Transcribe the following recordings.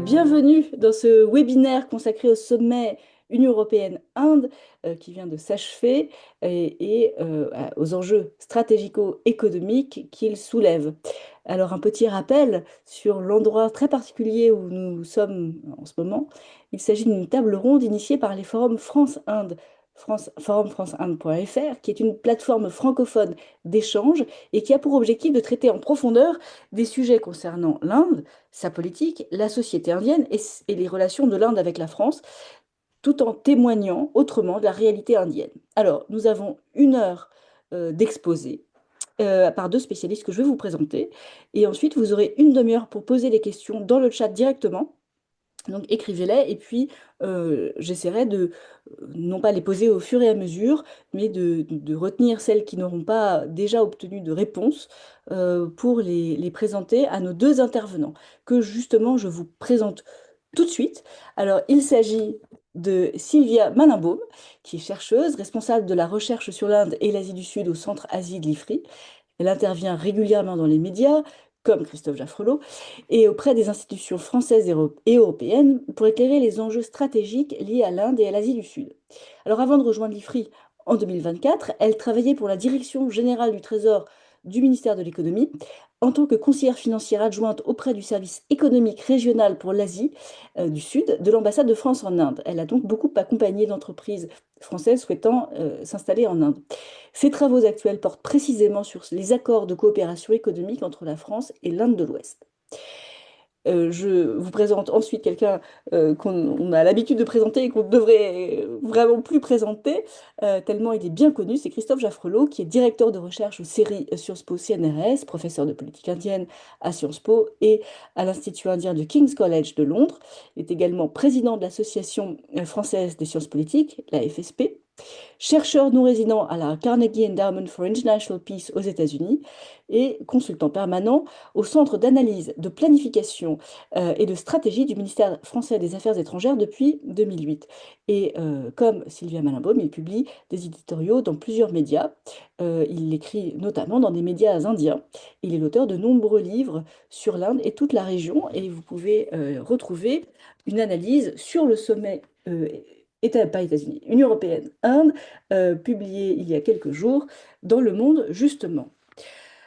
Bienvenue dans ce webinaire consacré au sommet Union européenne-Inde qui vient de s'achever aux enjeux stratégico-économiques qu'il soulève. Alors un petit rappel sur l'endroit très particulier où nous sommes en ce moment. Il s'agit d'une table ronde initiée par les forums France-Inde, forumfranceindes.fr, qui est une plateforme francophone d'échange et qui a pour objectif de traiter en profondeur des sujets concernant l'Inde, sa politique, la société indienne et les relations de l'Inde avec la France, tout en témoignant autrement de la réalité indienne. Alors, nous avons une heure d'exposé par deux spécialistes que je vais vous présenter, et ensuite vous aurez une demi-heure pour poser les questions dans le chat directement. Donc écrivez-les et puis j'essaierai de non pas les poser au fur et à mesure, mais de retenir celles qui n'auront pas déjà obtenu de réponse pour les présenter à nos deux intervenants, que justement je vous présente tout de suite. Alors il s'agit de Sylvia Malinbaum, qui est chercheuse, responsable de la recherche sur l'Inde et l'Asie du Sud au Centre Asie de l'IFRI. Elle intervient régulièrement dans les médias, comme Christophe Jaffrelot, et auprès des institutions françaises et européennes pour éclairer les enjeux stratégiques liés à l'Inde et à l'Asie du Sud. Alors avant de rejoindre l'IFRI en 2024, elle travaillait pour la Direction générale du Trésor du ministère de l'Économie en tant que conseillère financière adjointe auprès du service économique régional pour l'Asie du Sud de l'ambassade de France en Inde. Elle a donc beaucoup accompagné d'entreprises françaises souhaitant s'installer en Inde. Ses travaux actuels portent précisément sur les accords de coopération économique entre la France et l'Inde de l'Ouest. Je vous présente ensuite quelqu'un qu'on a l'habitude de présenter et qu'on devrait vraiment plus présenter, tellement il est bien connu, c'est Christophe Jaffrelot, qui est directeur de recherche aux séries Sciences Po CNRS, professeur de politique indienne à Sciences Po et à l'Institut indien de King's College de Londres. Il est également président de l'Association française des sciences politiques, la FSP, chercheur non résident à la Carnegie Endowment for International Peace aux États-Unis et consultant permanent au Centre d'analyse, de planification et de stratégie du ministère français des Affaires étrangères depuis 2008. Et comme Sylvia Malinbaum, il publie des éditoriaux dans plusieurs médias. Il écrit notamment dans des médias indiens. Il est l'auteur de nombreux livres sur l'Inde et toute la région et vous pouvez retrouver une analyse sur le sommet pas États-Unis, Union européenne, Inde, publié il y a quelques jours dans Le Monde, justement.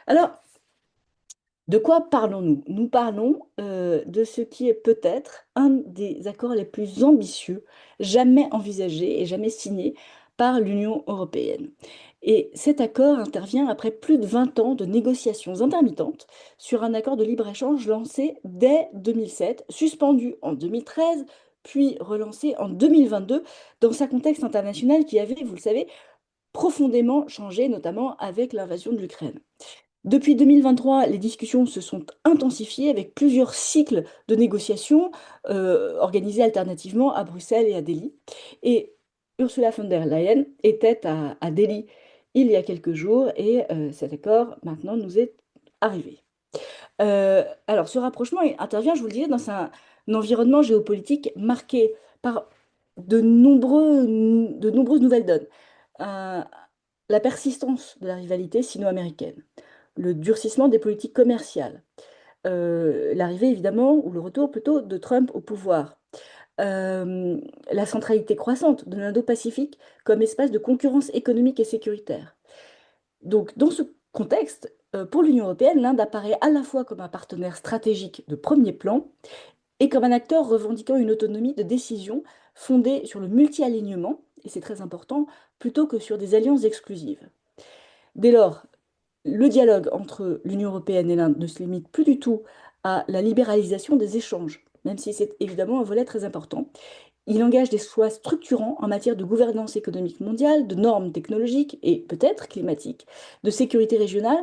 Alors, de quoi parlons-nous? Nous parlons de ce qui est peut-être un des accords les plus ambitieux jamais envisagés et jamais signés par l'Union européenne. Et cet accord intervient après plus de 20 ans de négociations intermittentes sur un accord de libre-échange lancé dès 2007, suspendu en 2013, puis relancé en 2022 dans un contexte international qui avait, vous le savez, profondément changé, notamment avec l'invasion de l'Ukraine. Depuis 2023, les discussions se sont intensifiées avec plusieurs cycles de négociations organisés alternativement à Bruxelles et à Delhi. Et Ursula von der Leyen était à Delhi il y a quelques jours et cet accord maintenant nous est arrivé. Alors ce rapprochement intervient, je vous le disais, dans un environnement géopolitique marqué par de nombreuses nouvelles donnes. Euh, la persistance de la rivalité sino-américaine, le durcissement des politiques commerciales, l'arrivée évidemment, ou le retour plutôt de Trump au pouvoir, la centralité croissante de l'Indo-Pacifique comme espace de concurrence économique et sécuritaire. Donc dans ce contexte, pour l'Union européenne, l'Inde apparaît à la fois comme un partenaire stratégique de premier plan et comme un acteur revendiquant une autonomie de décision fondée sur le multi-alignement, et c'est très important, plutôt que sur des alliances exclusives. Dès lors, le dialogue entre l'Union européenne et l'Inde ne se limite plus du tout à la libéralisation des échanges, même si c'est évidemment un volet très important. Il engage des choix structurants en matière de gouvernance économique mondiale, de normes technologiques et peut-être climatiques, de sécurité régionale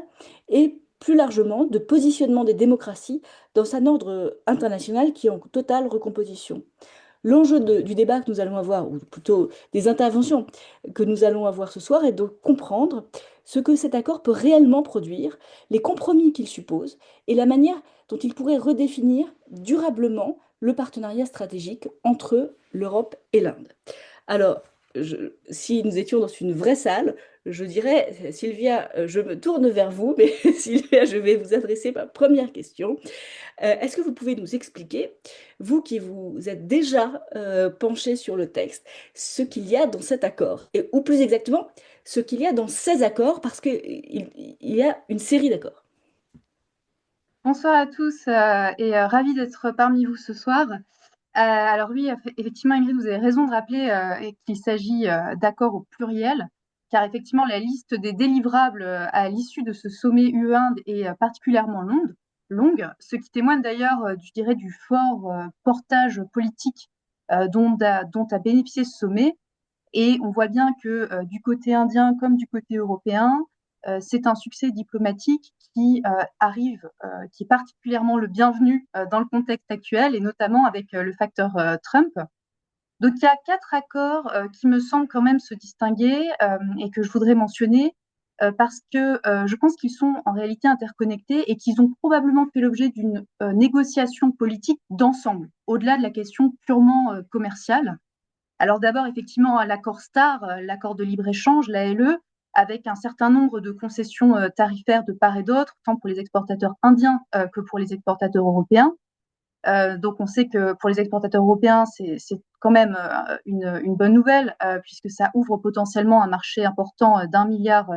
et plus largement de positionnement des démocraties dans un ordre international qui est en totale recomposition. L'enjeu du débat que nous allons avoir, ou plutôt des interventions que nous allons avoir ce soir, est de comprendre ce que cet accord peut réellement produire, les compromis qu'il suppose et la manière dont il pourrait redéfinir durablement le partenariat stratégique entre l'Europe et l'Inde. Alors, si nous étions dans une vraie salle, je dirais, Sylvia, je me tourne vers vous, mais Sylvia, je vais vous adresser ma première question. Est-ce que vous pouvez nous expliquer, vous qui vous êtes déjà penché sur le texte, ce qu'il y a dans cet accord, ou plus exactement, ce qu'il y a dans ces accords, parce qu'il y a une série d'accords. Bonsoir à tous et ravie d'être parmi vous ce soir. Alors oui, effectivement, Ingrid, vous avez raison de rappeler qu'il s'agit d'accords au pluriel, car effectivement, la liste des délivrables à l'issue de ce sommet UE-Inde est particulièrement longue, ce qui témoigne d'ailleurs, je dirais, du fort portage politique dont a bénéficié ce sommet. Et on voit bien que du côté indien comme du côté européen, c'est un succès diplomatique qui arrive, qui est particulièrement le bienvenu dans le contexte actuel et notamment avec le facteur Trump. Donc il y a quatre accords qui me semblent quand même se distinguer et que je voudrais mentionner parce que je pense qu'ils sont en réalité interconnectés et qu'ils ont probablement fait l'objet d'une négociation politique d'ensemble, au-delà de la question purement commerciale. Alors d'abord, effectivement, l'accord STAR, l'accord de libre-échange, l'ALE, avec un certain nombre de concessions tarifaires de part et d'autre, tant pour les exportateurs indiens que pour les exportateurs européens. Donc on sait que pour les exportateurs européens, c'est quand même une bonne nouvelle, puisque ça ouvre potentiellement un marché important d'1,4 milliard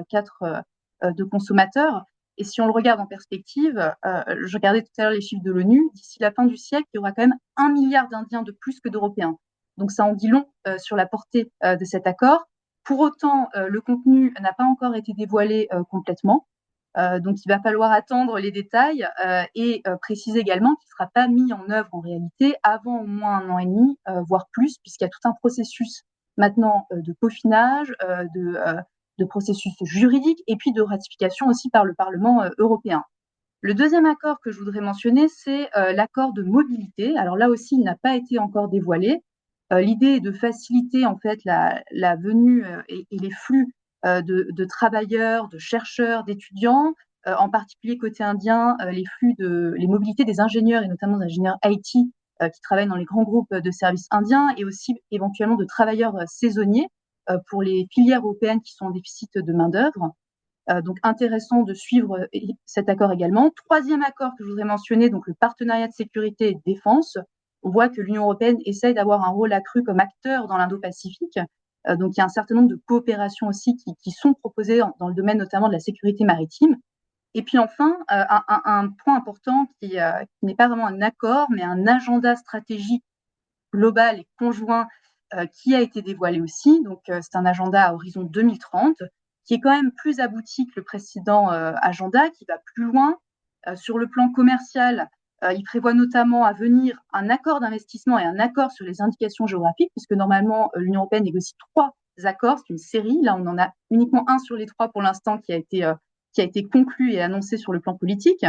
de consommateurs. Et si on le regarde en perspective, je regardais tout à l'heure les chiffres de l'ONU, d'ici la fin du siècle, il y aura quand même 1 milliard d'Indiens de plus que d'Européens. Donc ça en dit long sur la portée de cet accord. Pour autant, le contenu n'a pas encore été dévoilé complètement. Donc, il va falloir attendre les détails et préciser également qu'il ne sera pas mis en œuvre en réalité avant au moins 1 an et demi, voire plus, puisqu'il y a tout un processus maintenant de peaufinage, de processus juridique et puis de ratification aussi par le Parlement européen. Le deuxième accord que je voudrais mentionner, c'est l'accord de mobilité. Alors là aussi, il n'a pas été encore dévoilé. L'idée est de faciliter en fait la venue et les flux de travailleurs, de chercheurs, d'étudiants, en particulier côté indien, les mobilités des ingénieurs et notamment des ingénieurs IT qui travaillent dans les grands groupes de services indiens et aussi éventuellement de travailleurs saisonniers pour les filières européennes qui sont en déficit de main-d'œuvre. Donc intéressant de suivre cet accord également. Troisième accord que je voudrais mentionner, donc le partenariat de sécurité et de défense. On voit que l'Union européenne essaye d'avoir un rôle accru comme acteur dans l'Indo-Pacifique. Donc il y a un certain nombre de coopérations aussi qui sont proposées dans le domaine notamment de la sécurité maritime. Et puis enfin, un point important qui n'est pas vraiment un accord, mais un agenda stratégique global et conjoint qui a été dévoilé aussi. Donc, c'est un agenda à horizon 2030 qui est quand même plus abouti que le précédent agenda, qui va plus loin. Sur le plan commercial, il prévoit notamment à venir un accord d'investissement et un accord sur les indications géographiques, puisque normalement, l'Union européenne négocie 3 accords, c'est une série. Là, on en a uniquement un sur les 3 pour l'instant qui a été conclu et annoncé sur le plan politique.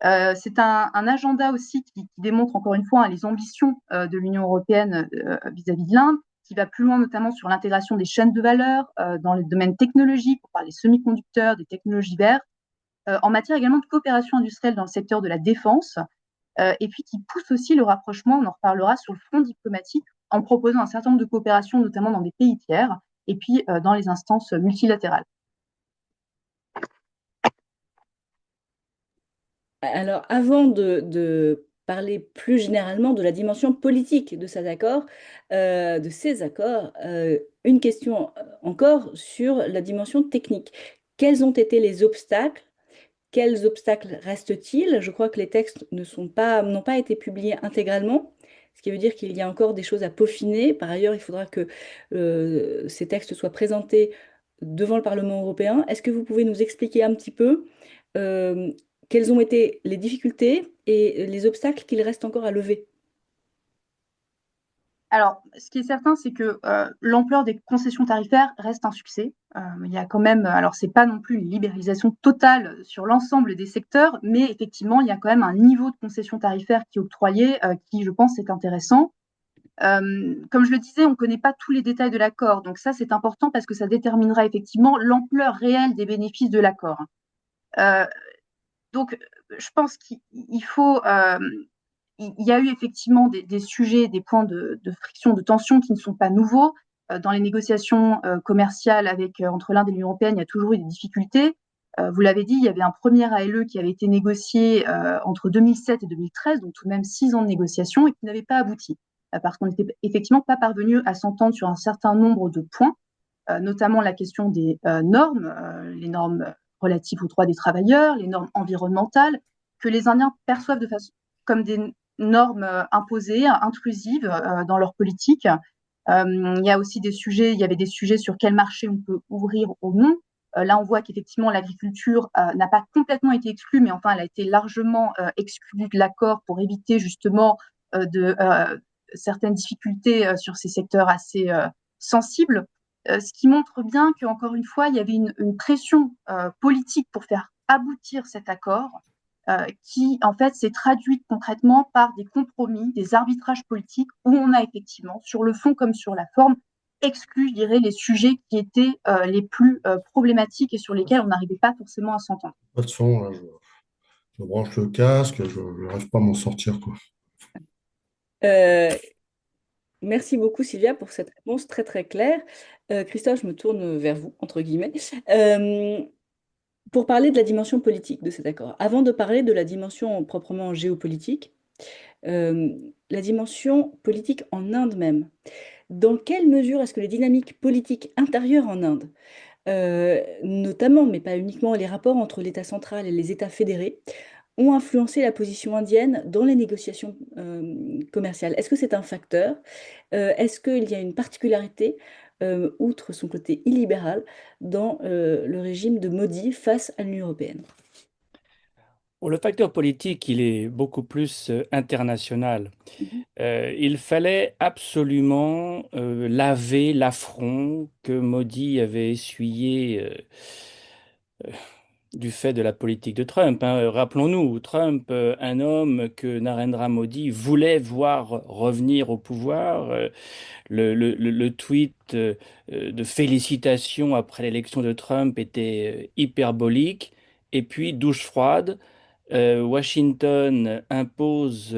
C'est un agenda aussi qui démontre encore une fois les ambitions de l'Union européenne vis-à-vis de l'Inde, qui va plus loin notamment sur l'intégration des chaînes de valeur dans les domaines technologiques, pour parler des semi-conducteurs, des technologies vertes, en matière également de coopération industrielle dans le secteur de la défense, et puis qui pousse aussi le rapprochement, on en reparlera, sur le front diplomatique, en proposant un certain nombre de coopérations, notamment dans des pays tiers, et puis dans les instances multilatérales. Alors, avant de parler plus généralement de la dimension politique de ces accords, une question encore sur la dimension technique. Quels ont été les obstacles? Quels obstacles restent-ils? Je crois que les textes n'ont pas été publiés intégralement, ce qui veut dire qu'il y a encore des choses à peaufiner. Par ailleurs, il faudra que ces textes soient présentés devant le Parlement européen. Est-ce que vous pouvez nous expliquer un petit peu euh, quelles ont été les difficultés et les obstacles qu'il reste encore à lever? Alors, ce qui est certain, c'est que l'ampleur des concessions tarifaires reste un succès. Il y a quand même, alors c'est pas non plus une libéralisation totale sur l'ensemble des secteurs, mais effectivement, il y a quand même un niveau de concession tarifaire qui est octroyé, qui, je pense, est intéressant. Comme je le disais, on ne connaît pas tous les détails de l'accord, donc ça, c'est important parce que ça déterminera effectivement l'ampleur réelle des bénéfices de l'accord. Euh, donc, je pense qu'il faut il y a eu effectivement des sujets, des points de friction, de tension qui ne sont pas nouveaux. Dans les négociations commerciales entre l'Inde et l'Union européenne, il y a toujours eu des difficultés. Vous l'avez dit, il y avait un premier ALE qui avait été négocié entre 2007 et 2013, donc tout de même 6 ans de négociation, et qui n'avait pas abouti, parce qu'on n'était effectivement pas parvenu à s'entendre sur un certain nombre de points, notamment la question des normes, les normes relatives aux droits des travailleurs, les normes environnementales, que les Indiens perçoivent comme des normes imposées, intrusives dans leur politique. Il y a aussi il y avait des sujets sur quel marché on peut ouvrir ou non. Là, on voit qu'effectivement, l'agriculture n'a pas complètement été exclue, mais enfin, elle a été largement exclue de l'accord pour éviter justement certaines difficultés sur ces secteurs assez sensibles. Ce qui montre bien qu'encore une fois, il y avait une pression politique pour faire aboutir cet accord qui, en fait, s'est traduite concrètement par des compromis, des arbitrages politiques où on a effectivement, sur le fond comme sur la forme, exclu, je dirais, les sujets qui étaient les plus problématiques et sur lesquels on n'arrivait pas forcément à s'entendre. Pas de son, là, je branche le casque, je n'arrive pas à m'en sortir, quoi. Euh, Merci beaucoup Sylvia pour cette réponse très très claire. Christophe, je me tourne vers vous, entre guillemets, euh, pour parler de la dimension politique de cet accord. Avant de parler de la dimension proprement géopolitique, euh, la dimension politique en Inde même. Dans quelle mesure est-ce que les dynamiques politiques intérieures en Inde, notamment, mais pas uniquement, les rapports entre l'État central et les États fédérés, ont influencé la position indienne dans les négociations commerciales? Est-ce que c'est un facteur? Est-ce qu'il y a une particularité, outre son côté illibéral, dans le régime de Modi face à l'Union européenne? Bon, le facteur politique, il est beaucoup plus international. Mhm. Il fallait absolument laver l'affront que Modi avait essuyé du fait de la politique de Trump, hein. Rappelons-nous, Trump, un homme que Narendra Modi voulait voir revenir au pouvoir, le tweet de félicitations après l'élection de Trump était hyperbolique, et puis douche froide. Washington impose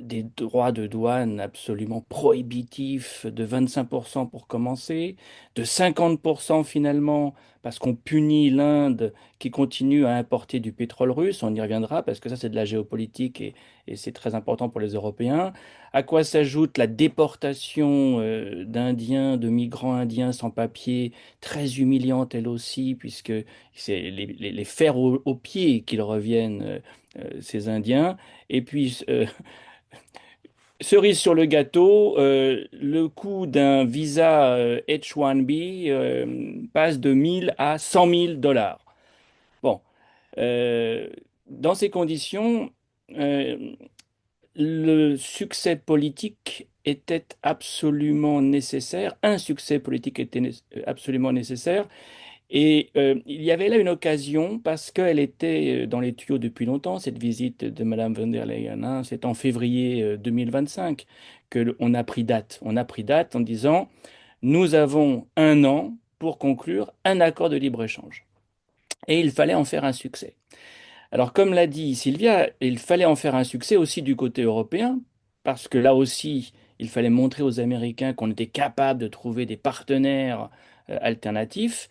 des droits de douane absolument prohibitifs de 25% pour commencer, de 50% finalement parce qu'on punit l'Inde qui continue à importer du pétrole russe. On y reviendra parce que ça c'est de la géopolitique et c'est très important pour les Européens. À quoi s'ajoute la déportation d'Indiens, de migrants indiens sans papier, très humiliante elle aussi, puisque c'est les fers aux pieds qu'ils reviennent, ces Indiens. Et puis, cerise sur le gâteau, le coût d'un visa H-1B passe de 1000 à 100 000 dollars. Bon, euh, dans ces conditions, euh, le succès politique était absolument nécessaire, un succès politique était absolument nécessaire, et il y avait là une occasion parce qu'elle était dans les tuyaux depuis longtemps, cette visite de Madame von der Leyen, hein. C'est en février 2025 que on a pris date. On a pris date en disant, nous avons un an pour conclure un accord de libre-échange. Et il fallait en faire un succès. Alors, comme l'a dit Sylvia, il fallait en faire un succès aussi du côté européen, parce que là aussi, il fallait montrer aux Américains qu'on était capable de trouver des partenaires alternatifs.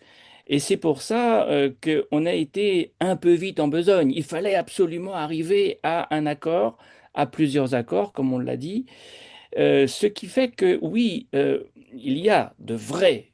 Et c'est pour ça qu'on a été un peu vite en besogne. Il fallait absolument arriver à un accord, à plusieurs accords, comme on l'a dit. Ce qui fait que oui, il y a de vraies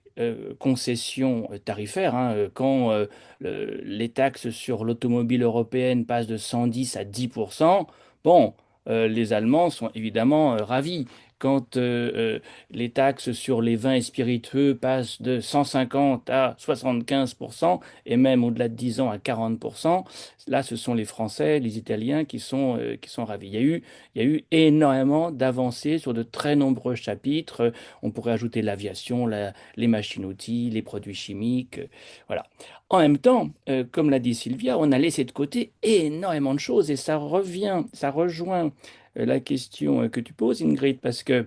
concessions tarifaires, hein. Quand les taxes sur l'automobile européenne passent de 110 à 10%, bon, les Allemands sont évidemment ravis. Quand les taxes sur les vins et spiritueux passent de 150 à 75%, et même au-delà de 10 ans à 40%, là, ce sont les Français, les Italiens qui sont ravis. Il y a eu énormément d'avancées sur de très nombreux chapitres. On pourrait ajouter l'aviation, les machines-outils, les produits chimiques. Voilà. En même temps, comme l'a dit Sylvia, on a laissé de côté énormément de choses et ça rejoint la question que tu poses, Ingrid, parce que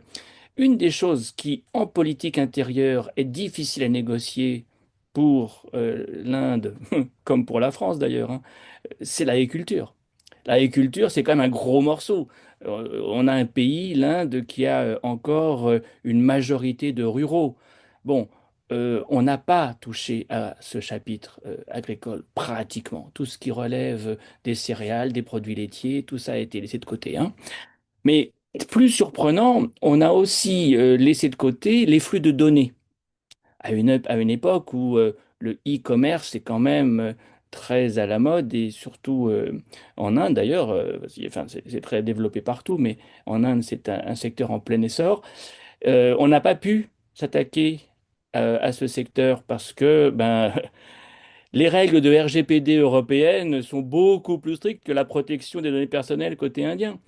une des choses qui, en politique intérieure, est difficile à négocier pour l'Inde, comme pour la France d'ailleurs, hein, c'est l'agriculture. L'agriculture, c'est quand même un gros morceau. On a un pays, l'Inde, qui a encore une majorité de ruraux. Bon, on n'a pas touché à ce chapitre agricole pratiquement. Tout ce qui relève des céréales, des produits laitiers, tout ça a été laissé de côté, hein. Mais plus surprenant, on a aussi laissé de côté les flux de données à une époque où le e-commerce est quand même très à la mode et surtout en Inde d'ailleurs, enfin, c'est très développé partout, mais en Inde c'est un secteur en plein essor. On n'a pas pu s'attaquer à ce secteur parce que ben, les règles de RGPD européennes sont beaucoup plus strictes que la protection des données personnelles côté indien.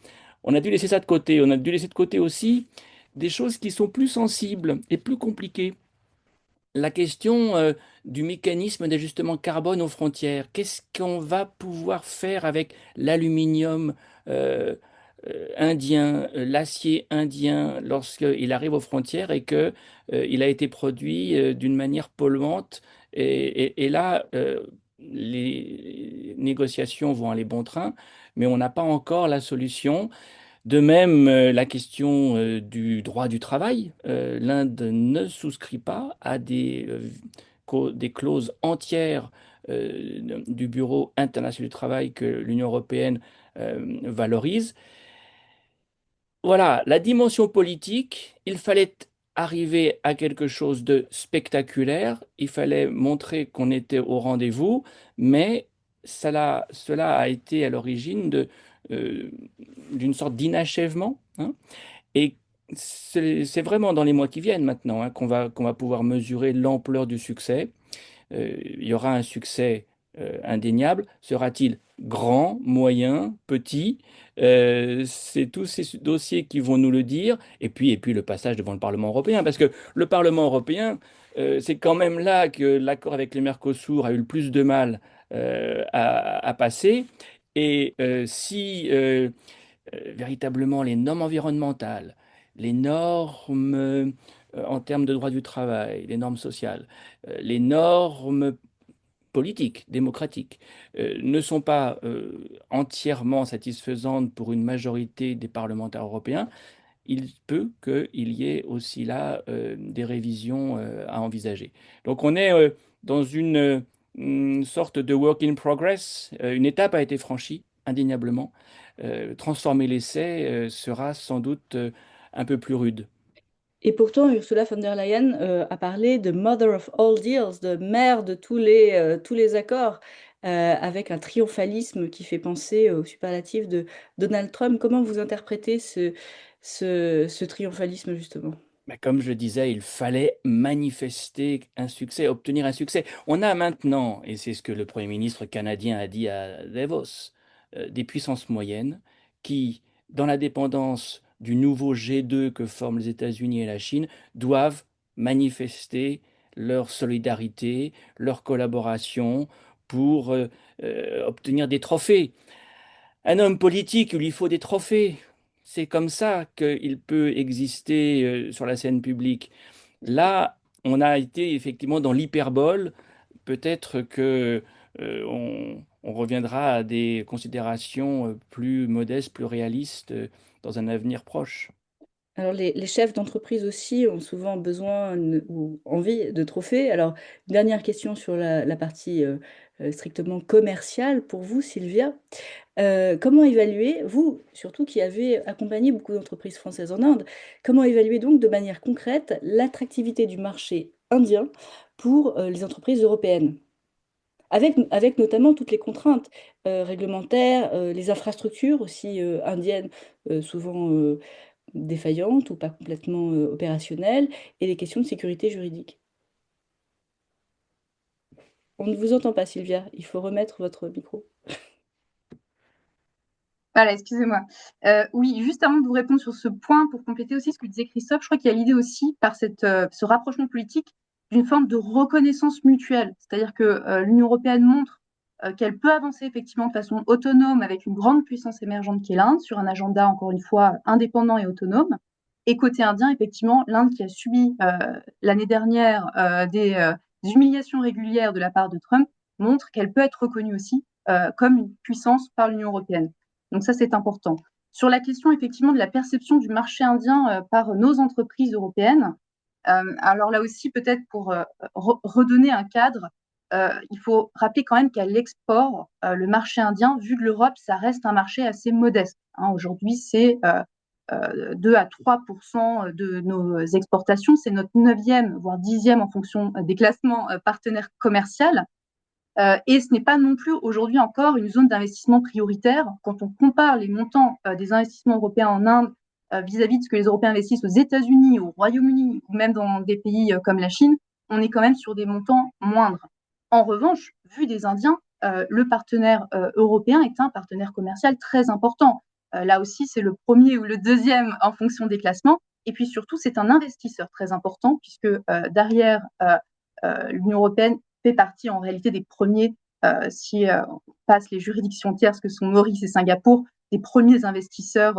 On a dû laisser ça de côté. On a dû laisser de côté aussi des choses qui sont plus sensibles et plus compliquées. La question du mécanisme d'ajustement carbone aux frontières. Qu'est-ce qu'on va pouvoir faire avec l'aluminium indien, l'acier indien lorsqu'il arrive aux frontières et que il a été produit d'une manière polluante et là, les négociations vont aller bon train, mais on n'a pas encore la solution. De même, la question du droit du travail. L'Inde ne souscrit pas à des clauses entières du Bureau international du travail que l'Union européenne valorise. Voilà, la dimension politique, il fallait arriver à quelque chose de spectaculaire, il fallait montrer qu'on était au rendez-vous, mais cela a été à l'origine euh, d'une sorte d'inachèvement, hein. Et c'est vraiment dans les mois qui viennent maintenant, hein, qu'on va pouvoir mesurer l'ampleur du succès. Il y aura un succès indéniable. Sera-t-il grand, moyen, petit? C'est tous ces dossiers qui vont nous le dire. Et puis le passage devant le Parlement européen. Parce que le Parlement européen, c'est quand même là que l'accord avec les Mercosur a eu le plus de mal à passer. Et si véritablement les normes environnementales, les normes en termes de droit du travail, les normes sociales, les normes politiques, démocratiques, ne sont pas entièrement satisfaisantes pour une majorité des parlementaires européens, il peut qu'il y ait aussi là des révisions à envisager. Donc on est dans une sorte de work in progress. Une étape a été franchie, indéniablement. Transformer l'essai sera sans doute un peu plus rude. Et pourtant, Ursula von der Leyen a parlé de Mother of all deals, de mère de tous les accords, avec un triomphalisme qui fait penser au superlatif de Donald Trump. Comment vous interprétez ce triomphalisme, justement? Mais comme je disais, il fallait manifester un succès, obtenir un succès. On a maintenant, et c'est ce que le Premier ministre canadien a dit à Davos, des puissances moyennes qui, dans la dépendance du nouveau G2 que forment les États-Unis et la Chine, doivent manifester leur solidarité, leur collaboration pour obtenir des trophées. Un homme politique, il lui faut des trophées. C'est comme ça qu'il peut exister sur la scène publique. Là, on a été effectivement dans l'hyperbole. Peut-être que on reviendra à des considérations plus modestes, plus réalistes dans un avenir proche. Alors, les chefs d'entreprise aussi ont souvent besoin ou envie de trophées. Alors, une dernière question sur la partie strictement commerciale pour vous, Sylvia. Comment évaluer, vous, surtout qui avez accompagné beaucoup d'entreprises françaises en Inde, comment évaluer donc de manière concrète l'attractivité du marché indien pour les entreprises européennes? Avec notamment toutes les contraintes réglementaires, les infrastructures aussi indiennes, souvent défaillantes ou pas complètement opérationnelles, et les questions de sécurité juridique. On ne vous entend pas, Sylvia. Il faut remettre votre micro. Voilà, excusez-moi. Oui, juste avant de vous répondre sur ce point, pour compléter aussi ce que disait Christophe, je crois qu'il y a l'idée aussi, par ce rapprochement politique, d'une forme de reconnaissance mutuelle. C'est-à-dire que l'Union européenne montre qu'elle peut avancer effectivement de façon autonome avec une grande puissance émergente qui est l'Inde, sur un agenda, encore une fois, indépendant et autonome. Et côté indien, effectivement, l'Inde qui a subi l'année dernière des humiliations régulières de la part de Trump montre qu'elle peut être reconnue aussi comme une puissance par l'Union européenne. Donc ça, c'est important. Sur la question effectivement de la perception du marché indien par nos entreprises européennes, alors là aussi, peut-être pour redonner un cadre, il faut rappeler quand même qu'à l'export, le marché indien, vu de l'Europe, ça reste un marché assez modeste. Aujourd'hui, c'est 2 à 3% de nos exportations. C'est notre 9e, voire 10e en fonction des classements partenaires commerciaux. Et ce n'est pas non plus aujourd'hui encore une zone d'investissement prioritaire. Quand on compare les montants des investissements européens en Inde vis-à-vis de ce que les Européens investissent aux États-Unis, au Royaume-Uni ou même dans des pays comme la Chine, on est quand même sur des montants moindres. En revanche, vu des Indiens, le partenaire européen est un partenaire commercial très important. Là aussi, c'est le premier ou le deuxième en fonction des classements. Et puis surtout, c'est un investisseur très important puisque derrière l'Union européenne fait partie en réalité des premiers, si on passe les juridictions tierces que sont Maurice et Singapour, des premiers investisseurs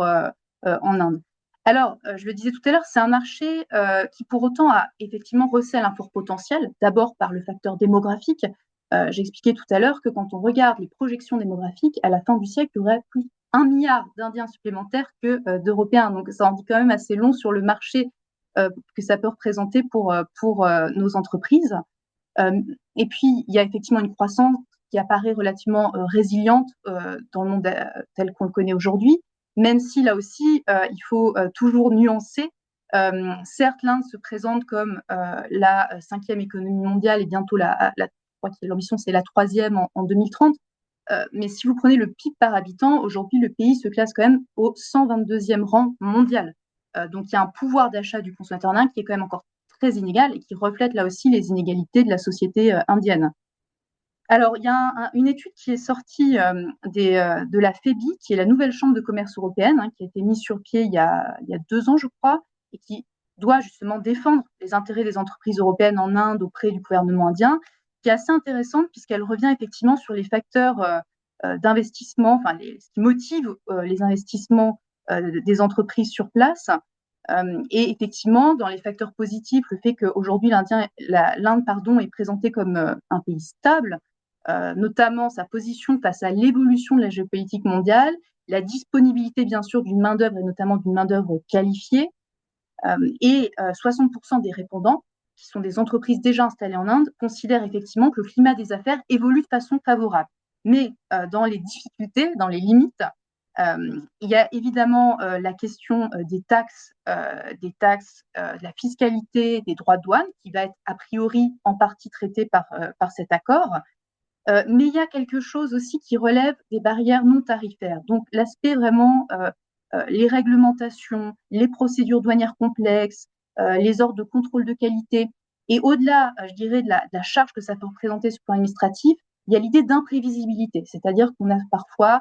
en Inde. Alors, je le disais tout à l'heure, c'est un marché qui pour autant a effectivement recèle un fort potentiel, d'abord par le facteur démographique. J'expliquais tout à l'heure que quand on regarde les projections démographiques, à la fin du siècle, il y aurait plus 1 milliard d'Indiens supplémentaires que d'Européens. Donc ça en dit quand même assez long sur le marché que ça peut représenter pour nos entreprises. Et puis, il y a effectivement une croissance qui apparaît relativement résiliente dans le monde tel qu'on le connaît aujourd'hui, même si là aussi, il faut toujours nuancer. Certes, l'Inde se présente comme la 5e économie mondiale et bientôt je crois que l'ambition c'est la 3e en 2030. Mais si vous prenez le PIB par habitant, aujourd'hui, le pays se classe quand même au 122e rang mondial. Donc, il y a un pouvoir d'achat du consommateur indien qui est quand même encore très inégal et qui reflète là aussi les inégalités de la société indienne. Alors, il y a une étude qui est sortie de la FEBI, qui est la nouvelle chambre de commerce européenne, qui a été mise sur pied il y a 2 ans, je crois, et qui doit justement défendre les intérêts des entreprises européennes en Inde auprès du gouvernement indien, qui est assez intéressante puisqu'elle revient effectivement sur les facteurs d'investissement, enfin, ce qui motive les investissements des entreprises sur place. Et effectivement, dans les facteurs positifs, le fait qu'aujourd'hui l'Inde est présentée comme un pays stable, notamment sa position face à l'évolution de la géopolitique mondiale, la disponibilité bien sûr d'une main-d'œuvre et notamment d'une main-d'œuvre qualifiée, et 60% des répondants, qui sont des entreprises déjà installées en Inde, considèrent effectivement que le climat des affaires évolue de façon favorable. Mais dans les difficultés, dans les limites, il y a évidemment la question des taxes, de la fiscalité, des droits de douane, qui va être a priori en partie traité par cet accord. Mais il y a quelque chose aussi qui relève des barrières non tarifaires. Donc l'aspect vraiment, les réglementations, les procédures douanières complexes, les ordres de contrôle de qualité. Et au-delà, je dirais, de la charge que ça peut représenter sur le plan administratif, il y a l'idée d'imprévisibilité, c'est-à-dire qu'on a parfois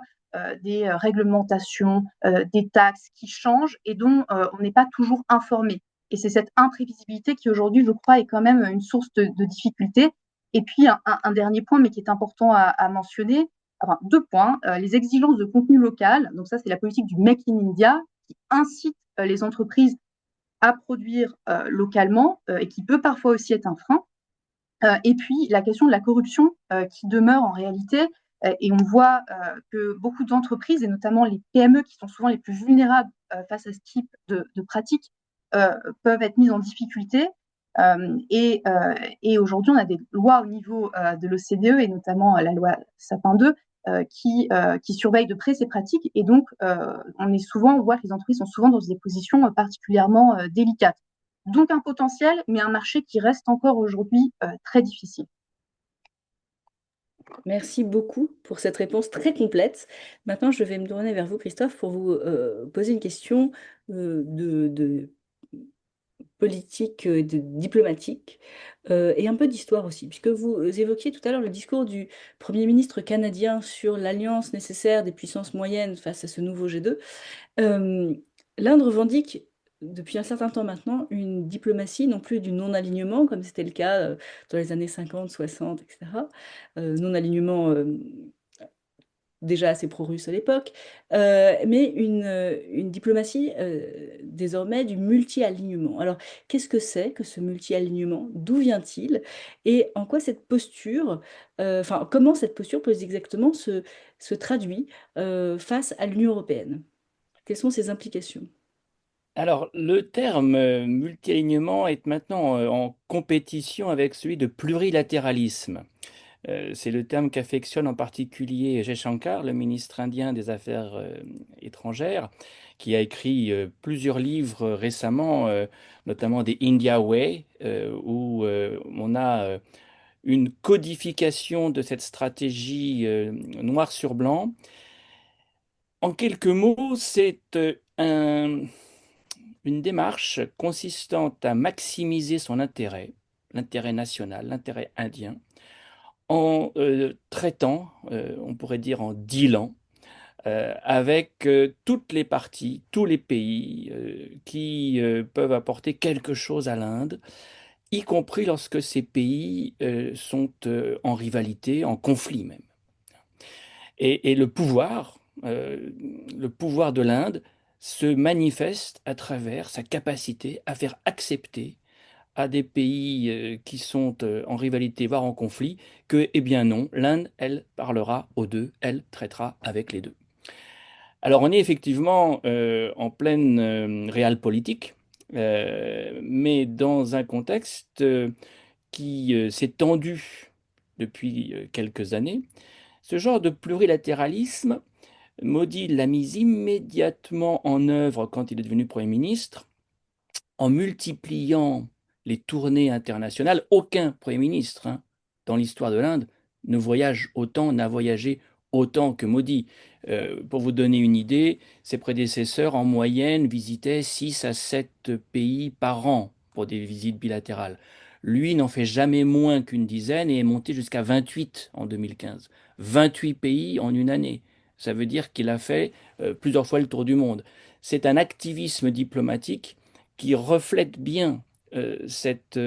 des réglementations, des taxes qui changent et dont on n'est pas toujours informé. Et c'est cette imprévisibilité qui aujourd'hui, je crois, est quand même une source de difficulté. Et puis un dernier point, mais qui est important à mentionner, enfin 2 points, les exigences de contenu local. Donc ça, c'est la politique du Make in India qui incite les entreprises à produire localement et qui peut parfois aussi être un frein. Et puis la question de la corruption qui demeure en réalité. Et on voit que beaucoup d'entreprises, et notamment les PME qui sont souvent les plus vulnérables face à ce type de pratiques, peuvent être mises en difficulté. Et aujourd'hui, on a des lois au niveau de l'OCDE et notamment la loi Sapin 2 qui surveillent de près ces pratiques. Et donc, on voit que les entreprises sont souvent dans des positions particulièrement délicates. Donc un potentiel, mais un marché qui reste encore aujourd'hui très difficile. Merci beaucoup pour cette réponse très complète. Maintenant, je vais me tourner vers vous, Christophe, pour vous poser une question de politique, de diplomatique et un peu d'histoire aussi, puisque vous évoquiez tout à l'heure le discours du Premier ministre canadien sur l'alliance nécessaire des puissances moyennes face à ce nouveau G2. L'Inde revendique depuis un certain temps maintenant une diplomatie non plus du non-alignement, comme c'était le cas dans les années 50, 60, etc. Non-alignement déjà assez pro-russe à l'époque, mais une diplomatie désormais du multi-alignement. Alors, qu'est-ce que c'est que ce multi-alignement? D'où vient-il? Et en quoi cette posture, enfin, comment cette posture plus exactement se traduit face à l'Union européenne? Quelles sont ses implications? Alors, le terme multialignement est maintenant en compétition avec celui de plurilatéralisme. C'est le terme qu'affectionne en particulier Jaishankar, le ministre indien des Affaires étrangères, qui a écrit plusieurs livres récemment, notamment des India Way, où on a une codification de cette stratégie noir sur blanc. En quelques mots, c'est une démarche consistant à maximiser son intérêt, l'intérêt national, l'intérêt indien, en traitant, on pourrait dire en dealant, avec toutes les parties, tous les pays qui peuvent apporter quelque chose à l'Inde, y compris lorsque ces pays sont en rivalité, en conflit même. Et le pouvoir de l'Inde se manifeste à travers sa capacité à faire accepter à des pays qui sont en rivalité, voire en conflit, que, eh bien non, l'Inde, elle parlera aux deux, elle traitera avec les deux. Alors on est effectivement en pleine réelle politique, mais dans un contexte qui s'est tendu depuis quelques années. Ce genre de plurilatéralisme, Modi l'a mis immédiatement en œuvre quand il est devenu Premier ministre, en multipliant les tournées internationales. Aucun Premier ministre dans l'histoire de l'Inde ne voyage autant, n'a voyagé autant que Modi. Pour vous donner une idée, ses prédécesseurs en moyenne visitaient 6 à 7 pays par an pour des visites bilatérales. Lui n'en fait jamais moins qu'une dizaine et est monté jusqu'à 28 en 2015. 28 pays en une année. Ça veut dire qu'il a fait plusieurs fois le tour du monde. C'est un activisme diplomatique qui reflète bien cette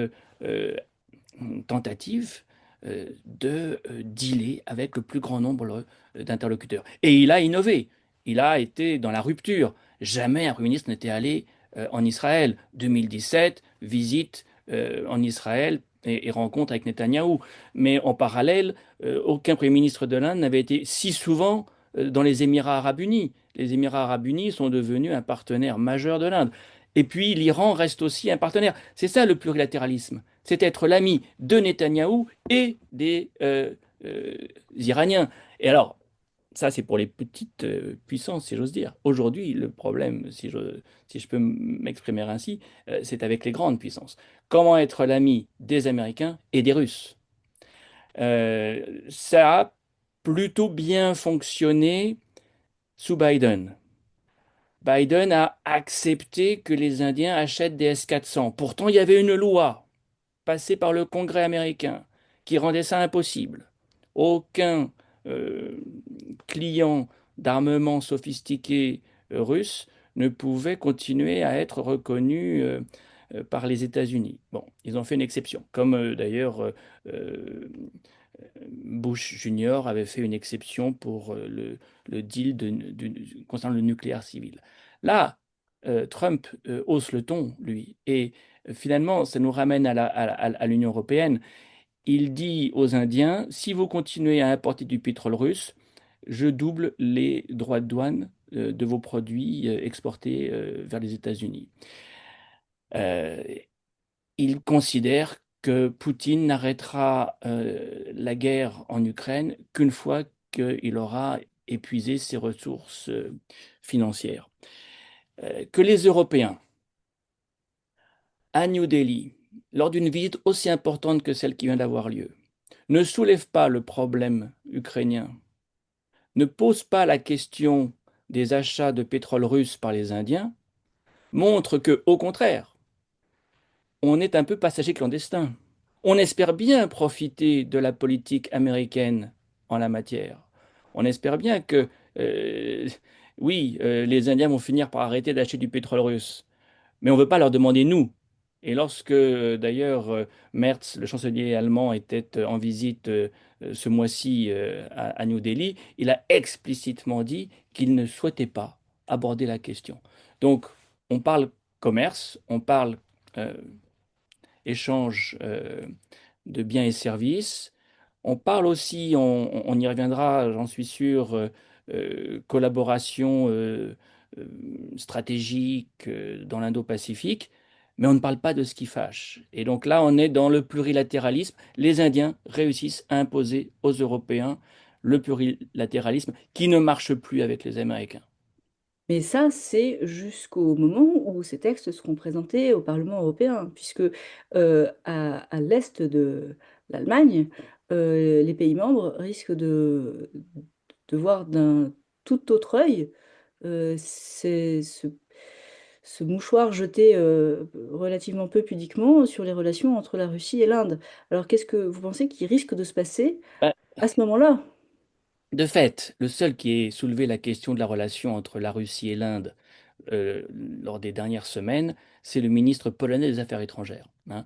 tentative de dealer avec le plus grand nombre d'interlocuteurs. Et il a innové, il a été dans la rupture. Jamais un Premier ministre n'était allé en Israël. 2017, visite en Israël et rencontre avec Netanyahou. Mais en parallèle, aucun Premier ministre de l'Inde n'avait été si souvent dans les Émirats arabes unis. Les Émirats arabes unis sont devenus un partenaire majeur de l'Inde. Et puis l'Iran reste aussi un partenaire. C'est ça le plurilatéralisme. C'est être l'ami de Netanyahou et des Iraniens. Et alors, ça c'est pour les petites puissances, si j'ose dire. Aujourd'hui, le problème, si je peux m'exprimer ainsi, c'est avec les grandes puissances. Comment être l'ami des Américains et des Russes? Ça a plutôt bien fonctionné sous Biden. Biden a accepté que les Indiens achètent des S-400. Pourtant, il y avait une loi passée par le Congrès américain qui rendait ça impossible. Aucun euh, client d'armement sophistiqué russe ne pouvait continuer à être reconnu par les États-Unis. Bon, ils ont fait une exception, comme d'ailleurs Bush Junior avait fait une exception pour le deal concernant le nucléaire civil. Là, Trump hausse le ton, lui, et finalement, ça nous ramène à l'Union européenne. Il dit aux Indiens, si vous continuez à importer du pétrole russe, je double les droits de douane de vos produits exportés vers les États-Unis. Euh, il considère que Poutine n'arrêtera la guerre en Ukraine qu'une fois qu'il aura épuisé ses ressources financières. Que les Européens, à New Delhi, lors d'une visite aussi importante que celle qui vient d'avoir lieu, ne soulèvent pas le problème ukrainien, ne posent pas la question des achats de pétrole russe par les Indiens, montre que, au contraire, on est un peu passager clandestin. On espère bien profiter de la politique américaine en la matière. On espère bien que, euh, oui, les Indiens vont finir par arrêter d'acheter du pétrole russe, mais on ne veut pas leur demander nous. Et lorsque, d'ailleurs, Merz, le chancelier allemand, était en visite ce mois-ci à New Delhi, il a explicitement dit qu'il ne souhaitait pas aborder la question. Donc, on parle commerce, on parle euh, échange de biens et services. On parle aussi, on y reviendra, j'en suis sûr, collaboration stratégique dans l'Indo-Pacifique, mais on ne parle pas de ce qui fâche. Et donc là, on est dans le plurilatéralisme. Les Indiens réussissent à imposer aux Européens le plurilatéralisme qui ne marche plus avec les Américains. Mais ça, c'est jusqu'au moment où ces textes seront présentés au Parlement européen, puisque à l'est de l'Allemagne, les pays membres risquent de voir d'un tout autre œil ce mouchoir jeté relativement peu pudiquement sur les relations entre la Russie et l'Inde. Alors, qu'est-ce que vous pensez qui risque de se passer Ben, à ce moment-là? de fait, le seul qui ait soulevé la question de la relation entre la Russie et l'Inde lors des dernières semaines, c'est le ministre polonais des Affaires étrangères, hein.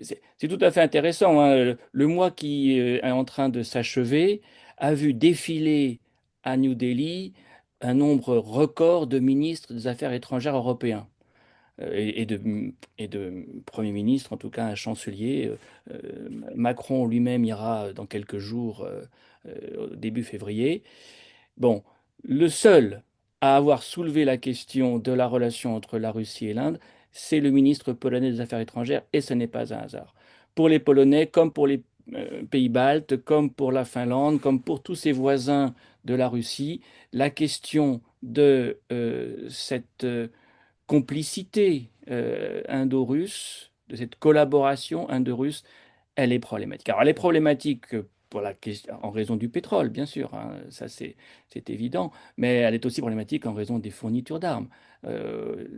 C'est tout à fait intéressant, hein. Le mois qui est en train de s'achever a vu défiler à New Delhi un nombre record de ministres des Affaires étrangères européens et de Premier ministre, en tout cas un chancelier. Macron lui-même ira dans quelques jours, au début février. Bon, le seul à avoir soulevé la question de la relation entre la Russie et l'Inde, c'est le ministre polonais des Affaires étrangères, et ce n'est pas un hasard. Pour les Polonais, comme pour les pays baltes, comme pour la Finlande, comme pour tous ses voisins de la Russie, la question de cette complicité indo-russe, de cette collaboration indo-russe, elle est problématique. Alors, elle est problématique pour en raison du pétrole, bien sûr, hein, ça c'est évident, mais elle est aussi problématique en raison des fournitures d'armes. Euh,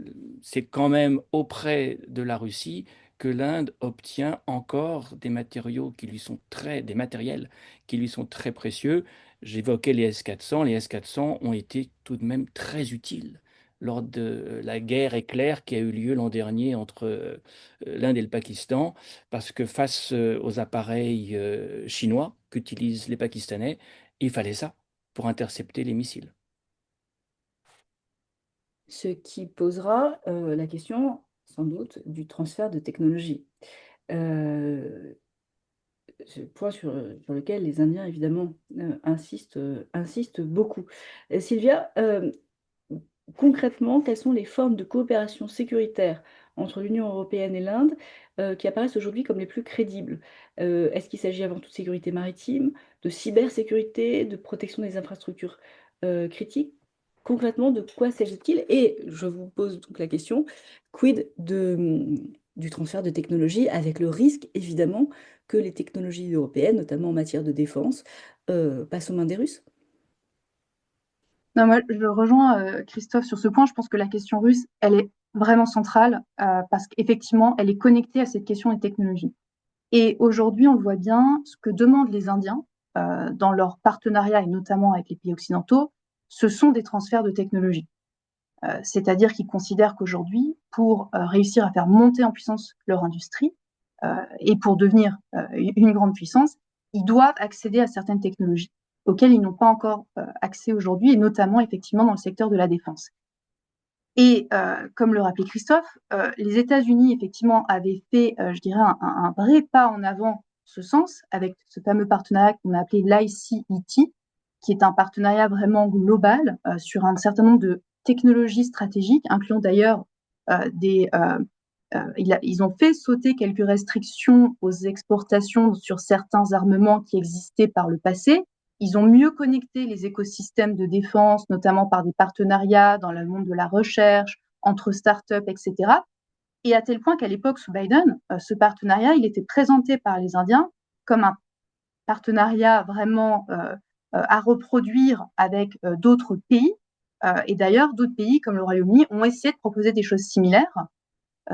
c'est quand même auprès de la Russie que l'Inde obtient encore des matériaux des matériels qui lui sont très précieux. J'évoquais les S-400. Les S-400 ont été tout de même très utiles lors de la guerre éclair qui a eu lieu l'an dernier entre l'Inde et le Pakistan, parce que face aux appareils chinois qu'utilisent les Pakistanais, il fallait ça pour intercepter les missiles. Ce qui posera la question, sans doute, du transfert de technologie. Euh, ce point sur lequel les Indiens, évidemment, insistent beaucoup. Sylvia, concrètement, quelles sont les formes de coopération sécuritaire entre l'Union européenne et l'Inde qui apparaissent aujourd'hui comme les plus crédibles? Est-ce qu'il s'agit avant tout de sécurité maritime, de cybersécurité, de protection des infrastructures critiques? Concrètement, de quoi s'agit-il? Et je vous pose donc la question, du transfert de technologies avec le risque, évidemment, que les technologies européennes, notamment en matière de défense, passent aux mains des Russes? Non, moi, je rejoins Christophe sur ce point. Je pense que la question russe, elle est vraiment centrale parce qu'effectivement, elle est connectée à cette question des technologies. Et aujourd'hui, on le voit bien, ce que demandent les Indiens dans leur partenariat et notamment avec les pays occidentaux, ce sont des transferts de technologies. C'est-à-dire qu'ils considèrent qu'aujourd'hui, pour réussir à faire monter en puissance leur industrie et pour devenir une grande puissance, ils doivent accéder à certaines technologies auxquelles ils n'ont pas encore accès aujourd'hui, et notamment effectivement dans le secteur de la défense. Et comme le rappelait Christophe, les États-Unis effectivement avaient fait, je dirais, un vrai pas en avant en ce sens avec ce fameux partenariat qu'on a appelé l'ICET, qui est un partenariat vraiment global sur un certain nombre de technologies stratégiques, incluant d'ailleurs ils ont fait sauter quelques restrictions aux exportations sur certains armements qui existaient par le passé. Ils ont mieux connecté les écosystèmes de défense, notamment par des partenariats dans le monde de la recherche, entre startups, etc. Et à tel point qu'à l'époque, sous Biden, ce partenariat, il était présenté par les Indiens comme un partenariat vraiment à reproduire avec d'autres pays. Et d'ailleurs, d'autres pays comme le Royaume-Uni ont essayé de proposer des choses similaires.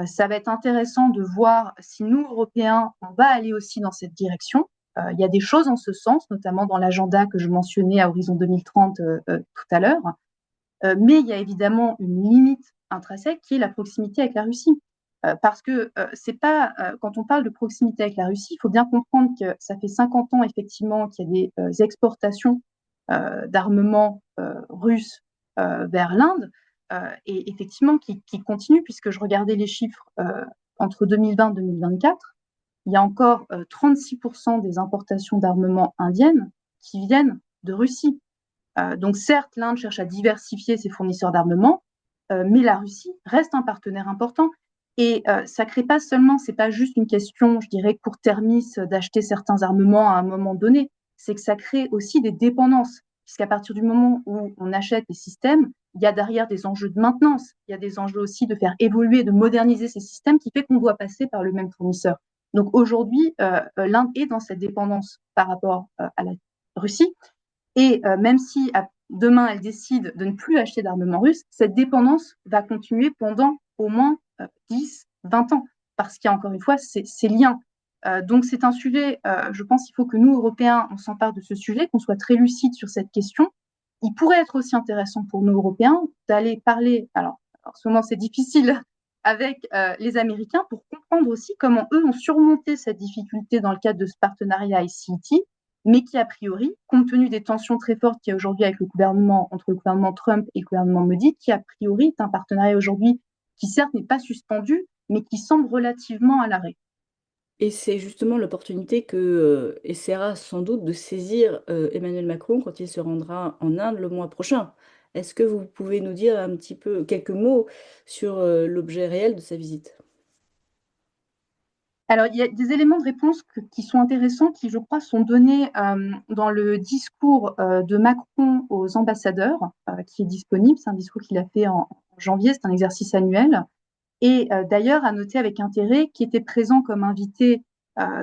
Ça va être intéressant de voir si nous, Européens, on va aller aussi dans cette direction. Il y a des choses en ce sens, notamment dans l'agenda que je mentionnais à Horizon 2030 tout à l'heure. Mais il y a évidemment une limite intrinsèque qui est la proximité avec la Russie. Parce que c'est pas, quand on parle de proximité avec la Russie, il faut bien comprendre que ça fait 50 ans effectivement qu'il y a des exportations d'armements russes vers l'Inde et effectivement qui continuent, puisque je regardais les chiffres entre 2020 et 2024, il y a encore 36% des importations d'armements indiennes qui viennent de Russie. Donc certes, l'Inde cherche à diversifier ses fournisseurs d'armement, mais la Russie reste un partenaire important. Et ça crée pas seulement, c'est pas juste une question, je dirais, court-termiste d'acheter certains armements à un moment donné, c'est que ça crée aussi des dépendances, puisqu'à partir du moment où on achète des systèmes, il y a derrière des enjeux de maintenance, il y a des enjeux aussi de faire évoluer, de moderniser ces systèmes, qui fait qu'on doit passer par le même fournisseur. Donc aujourd'hui, l'Inde est dans cette dépendance par rapport à la Russie, et même si demain elle décide de ne plus acheter d'armement russe, cette dépendance va continuer pendant au moins 10, 20 ans, parce qu'il y a encore une fois ces liens. Donc c'est un sujet, je pense qu'il faut que nous, Européens, on s'empare de ce sujet, qu'on soit très lucide sur cette question. Il pourrait être aussi intéressant pour nous, Européens, d'aller parler, alors en ce moment c'est difficile, avec les Américains pour comprendre aussi comment eux ont surmonté cette difficulté dans le cadre de ce partenariat ICT, mais qui, a priori, compte tenu des tensions très fortes qu'il y a aujourd'hui avec le gouvernement, entre le gouvernement Trump et le gouvernement Modi, qui, a priori, est un partenariat aujourd'hui qui, certes, n'est pas suspendu, mais qui semble relativement à l'arrêt. Et c'est justement l'opportunité que essaiera sans doute de saisir Emmanuel Macron quand il se rendra en Inde le mois prochain. Est-ce que vous pouvez nous dire un petit peu quelques mots sur l'objet réel de sa visite? Alors, il y a des éléments de réponse qui sont intéressants, qui, je crois, sont donnés dans le discours de Macron aux ambassadeurs, qui est disponible. C'est un discours qu'il a fait en janvier, c'est un exercice annuel. Et d'ailleurs, à noter avec intérêt, qui était présent comme invité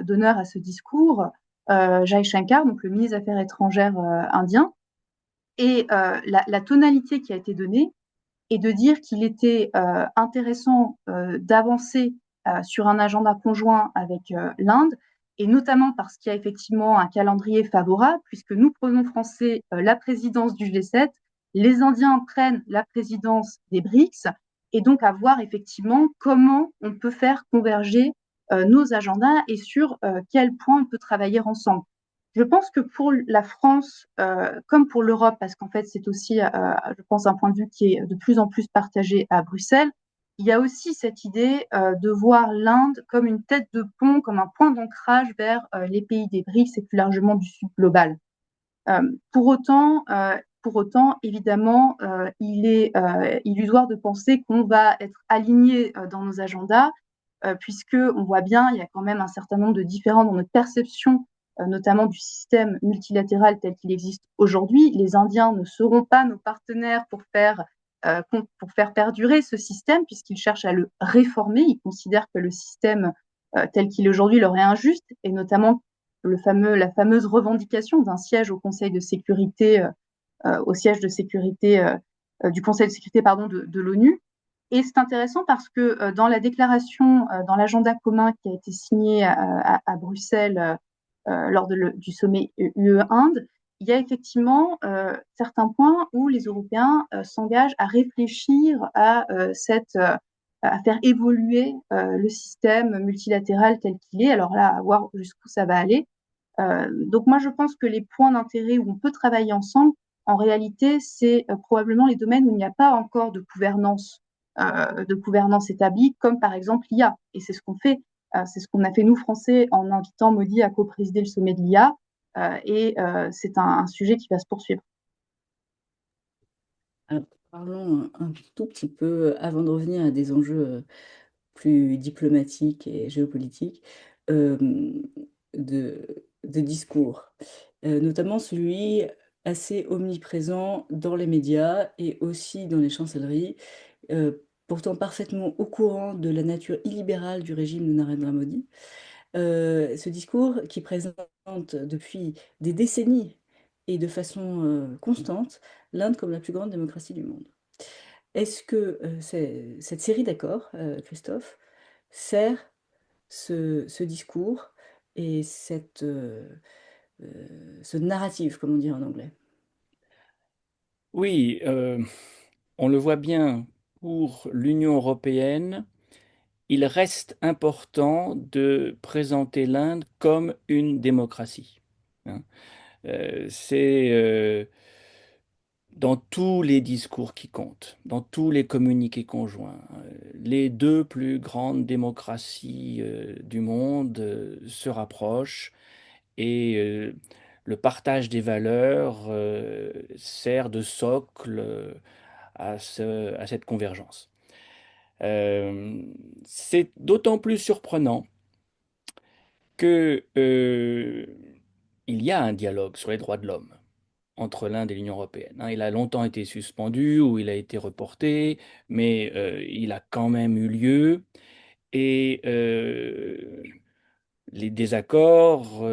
d'honneur à ce discours, Jai Shankar, donc le ministre des Affaires étrangères indien. Et la tonalité qui a été donnée est de dire qu'il était intéressant d'avancer sur un agenda conjoint avec l'Inde, et notamment parce qu'il y a effectivement un calendrier favorable, puisque nous prenons Français la présidence du G7, les Indiens prennent la présidence des BRICS, et donc à voir effectivement comment on peut faire converger nos agendas et sur quel point on peut travailler ensemble. Je pense que pour la France, comme pour l'Europe, parce qu'en fait c'est aussi, je pense, un point de vue qui est de plus en plus partagé à Bruxelles, il y a aussi cette idée de voir l'Inde comme une tête de pont, comme un point d'ancrage vers les pays des BRICS et plus largement du Sud global. Euh, pour autant, évidemment, il est illusoire de penser qu'on va être aligné dans nos agendas, puisque on voit bien, il y a quand même un certain nombre de différends dans notre perception, notamment du système multilatéral tel qu'il existe aujourd'hui. Les Indiens ne seront pas nos partenaires pour faire perdurer ce système, puisqu'ils cherchent à le réformer. Ils considèrent que le système tel qu'il est aujourd'hui leur est injuste, et notamment la fameuse revendication d'un siège au Conseil de sécurité, au siège de sécurité du Conseil de sécurité, pardon, de l'ONU. Et c'est intéressant parce que dans la déclaration, dans l'agenda commun qui a été signé à Bruxelles lors du sommet UE-Inde, il y a effectivement certains points où les Européens s'engagent à réfléchir à faire évoluer le système multilatéral tel qu'il est. Alors là, à voir jusqu'où ça va aller. Donc moi, je pense que les points d'intérêt où on peut travailler ensemble, en réalité, c'est probablement les domaines où il n'y a pas encore de gouvernance établie, comme par exemple l'IA. Et c'est ce qu'on fait. C'est ce qu'on a fait, nous, Français, en invitant Modi à co-présider le sommet de l'IA. C'est un sujet qui va se poursuivre. Alors, parlons un tout petit peu, avant de revenir à des enjeux plus diplomatiques et géopolitiques, euh, de discours, notamment celui assez omniprésent dans les médias et aussi dans les chancelleries, pourtant parfaitement au courant de la nature illibérale du régime de Narendra Modi. Ce discours qui présente depuis des décennies et de façon constante l'Inde comme la plus grande démocratie du monde. Est-ce que cette série d'accords, Christophe, sert ce discours et ce narrative, comme on dit en anglais? Oui, on le voit bien pour l'Union européenne. Il reste important de présenter l'Inde comme une démocratie, hein. C'est dans tous les discours qui comptent, dans tous les communiqués conjoints. Les deux plus grandes démocraties du monde se rapprochent et le partage des valeurs sert de socle à cette convergence. C'est d'autant plus surprenant que il y a un dialogue sur les droits de l'homme entre l'Inde et l'Union européenne, hein. Il a longtemps été suspendu ou il a été reporté, mais il a quand même eu lieu. Et les désaccords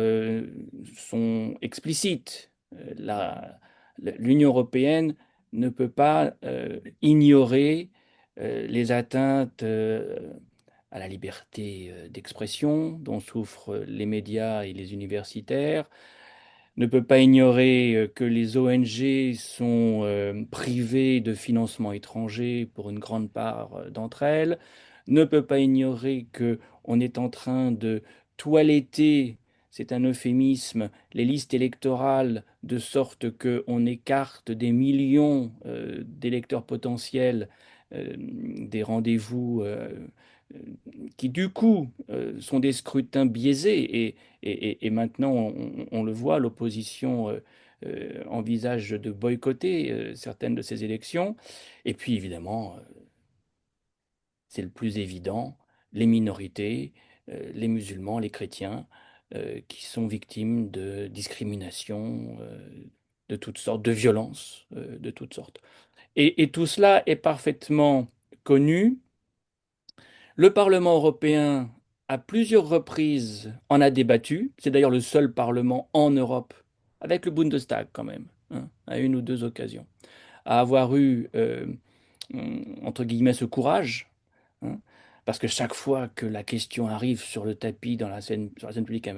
sont explicites. L'Union européenne ne peut pas ignorer les atteintes à la liberté d'expression dont souffrent les médias et les universitaires, ne peut pas ignorer que les ONG sont privées de financement étranger pour une grande part d'entre elles, ne peut pas ignorer que on est en train de toiletter, c'est un euphémisme, les listes électorales de sorte qu'on écarte des millions d'électeurs potentiels des rendez-vous qui du coup sont des scrutins biaisés et maintenant on le voit, l'opposition envisage de boycotter certaines de ces élections. Et puis évidemment, c'est le plus évident, les minorités, les musulmans, les chrétiens, qui sont victimes de discrimination de toutes sortes, de violences de toutes sortes. Et tout cela est parfaitement connu. Le Parlement européen, à plusieurs reprises, en a débattu. C'est d'ailleurs le seul Parlement en Europe, avec le Bundestag quand même, hein, à une ou deux occasions, à avoir eu, entre guillemets, ce courage, hein, parce que chaque fois que la question arrive sur le tapis sur la scène publique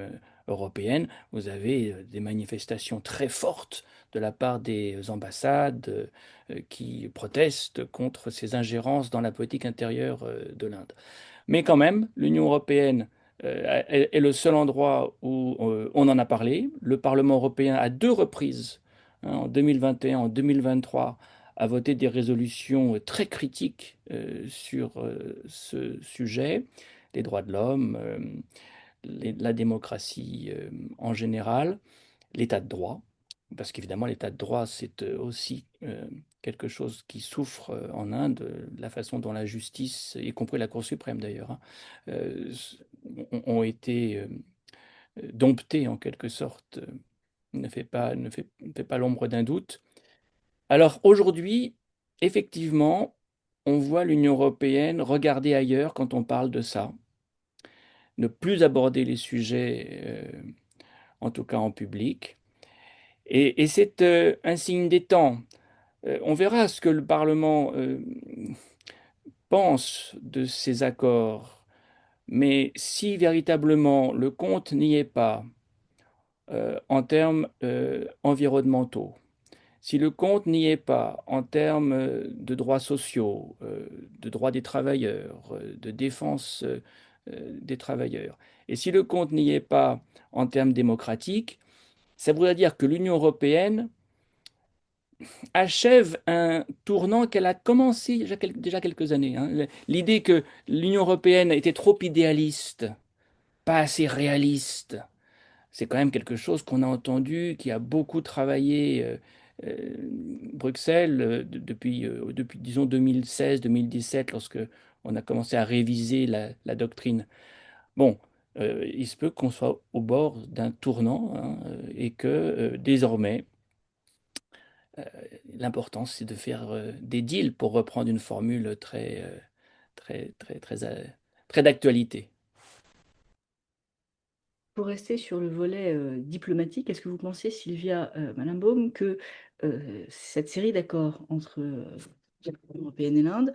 européenne, vous avez des manifestations très fortes de la part des ambassades qui protestent contre ces ingérences dans la politique intérieure de l'Inde. Mais quand même, l'Union européenne est le seul endroit où on en a parlé. Le Parlement européen, à deux reprises, hein, en 2021, en 2023, a voté des résolutions très critiques sur ce sujet, les droits de l'homme, la démocratie en général, l'état de droit, parce qu'évidemment l'état de droit, c'est aussi quelque chose qui souffre en Inde, la façon dont la justice, y compris la Cour suprême d'ailleurs, hein, ont été domptés en quelque sorte, ne fait pas l'ombre d'un doute. Alors aujourd'hui, effectivement, on voit l'Union européenne regarder ailleurs quand on parle de ça, ne plus aborder les sujets, en tout cas en public. Et c'est un signe des temps. On verra ce que le Parlement pense de ces accords, mais si véritablement le compte n'y est pas en termes environnementaux, si le compte n'y est pas en termes de droits sociaux, de droits des travailleurs, de défense des travailleurs, et si le compte n'y est pas en termes démocratiques, ça voudrait dire que l'Union européenne achève un tournant qu'elle a commencé déjà quelques années, hein. L'idée que l'Union européenne était trop idéaliste, pas assez réaliste, c'est quand même quelque chose qu'on a entendu, qui a beaucoup travaillé euh, Bruxelles depuis, disons, 2016-2017, lorsque on a commencé à réviser la doctrine. Bon, il se peut qu'on soit au bord d'un tournant, hein, et que désormais, euh, l'important, c'est de faire des deals, pour reprendre une formule très d'actualité. Pour rester sur le volet diplomatique, est-ce que vous pensez, Sylvia Malenbaum, que cette série d'accords entre l'Union européenne et l'Inde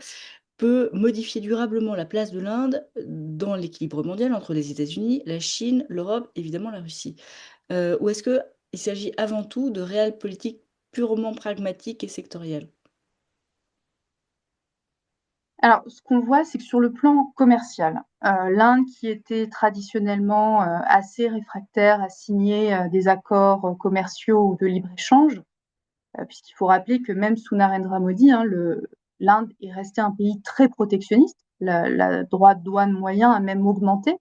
peut modifier durablement la place de l'Inde dans l'équilibre mondial entre les États-Unis, la Chine, l'Europe, évidemment la Russie? Ou est-ce qu'il s'agit avant tout de réelles politiques purement pragmatiques et sectorielles? Alors, ce qu'on voit, c'est que sur le plan commercial, l'Inde, qui était traditionnellement assez réfractaire à signer des accords commerciaux ou de libre-échange, puisqu'il faut rappeler que même sous Narendra Modi, hein, l'Inde est resté un pays très protectionniste. Le droit de douane moyen a même augmenté.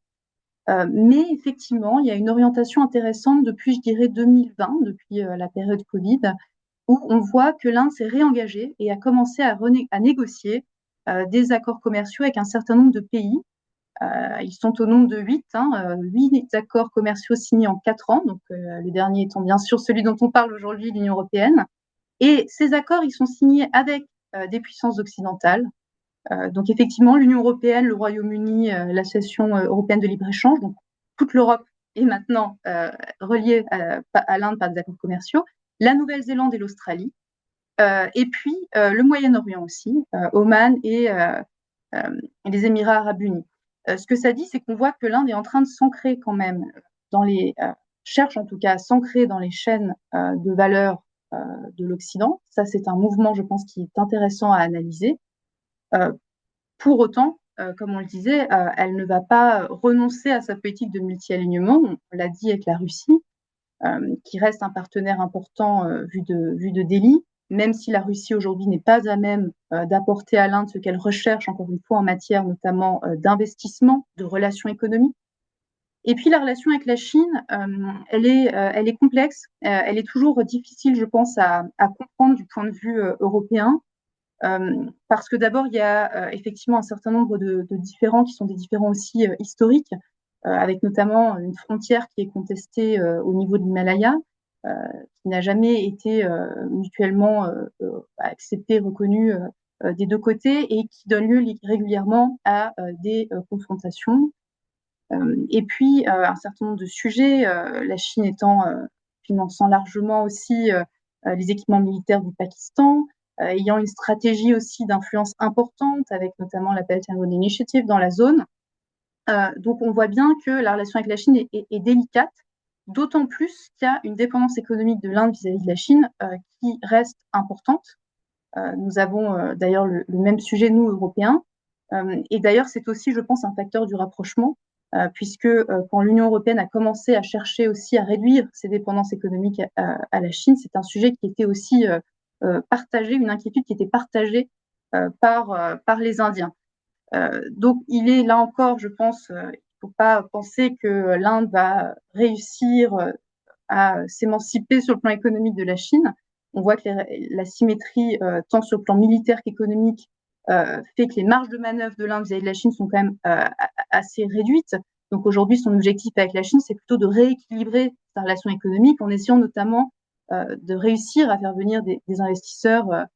Mais effectivement, il y a une orientation intéressante depuis, je dirais, 2020, depuis la période Covid, où on voit que l'Inde s'est réengagée et a commencé à négocier des accords commerciaux avec un certain nombre de pays. Ils sont au nombre de 8, 8 accords commerciaux signés en 4 ans, donc le dernier étant bien sûr celui dont on parle aujourd'hui, l'Union européenne. Et ces accords, ils sont signés avec des puissances occidentales. Donc effectivement, l'Union européenne, le Royaume-Uni, l'Association européenne de libre-échange, donc toute l'Europe est maintenant reliée à l'Inde par des accords commerciaux, la Nouvelle-Zélande et l'Australie, et puis le Moyen-Orient aussi, Oman et les Émirats arabes unis. Ce que ça dit, c'est qu'on voit que l'Inde est en train de s'ancrer quand même dans les cherche en tout cas à s'ancrer dans les chaînes de valeur de l'Occident. Ça, c'est un mouvement, je pense, qui est intéressant à analyser. Euh, pour autant, comme on le disait, elle ne va pas renoncer à sa politique de multi-alignement. On l'a dit avec la Russie, qui reste un partenaire important vu de Delhi, même si la Russie aujourd'hui n'est pas à même d'apporter à l'Inde ce qu'elle recherche, encore une fois, en matière notamment d'investissement, de relations économiques. Et puis la relation avec la Chine, elle est complexe, elle est toujours difficile, je pense, à comprendre du point de vue européen. Parce que d'abord, il y a effectivement un certain nombre de différends qui sont des différends aussi historiques, avec notamment une frontière qui est contestée au niveau de l'Himalaya, euh, qui n'a jamais été mutuellement acceptée, reconnue des deux côtés et qui donne lieu régulièrement à des confrontations. Et puis, un certain nombre de sujets, la Chine étant finançant largement aussi les équipements militaires du Pakistan, ayant une stratégie aussi d'influence importante avec notamment la Belt and Road Initiative dans la zone. Donc on voit bien que la relation avec la Chine est délicate, d'autant plus qu'il y a une dépendance économique de l'Inde vis-à-vis de la Chine qui reste importante. Nous avons d'ailleurs le même sujet, nous, Européens. Et d'ailleurs, c'est aussi, je pense, un facteur du rapprochement, puisque quand l'Union européenne a commencé à chercher aussi à réduire ses dépendances économiques à la Chine, c'est un sujet qui était aussi partagé, une inquiétude qui était partagée par les Indiens. Donc, il est là encore, je pense, il ne faut pas penser que l'Inde va réussir à s'émanciper sur le plan économique de la Chine. On voit que la symétrie, tant sur le plan militaire qu'économique, fait que les marges de manœuvre de l'Inde vis-à-vis de la Chine sont quand même assez réduites. Donc aujourd'hui, son objectif avec la Chine, c'est plutôt de rééquilibrer sa relation économique en essayant notamment de réussir à faire venir des investisseurs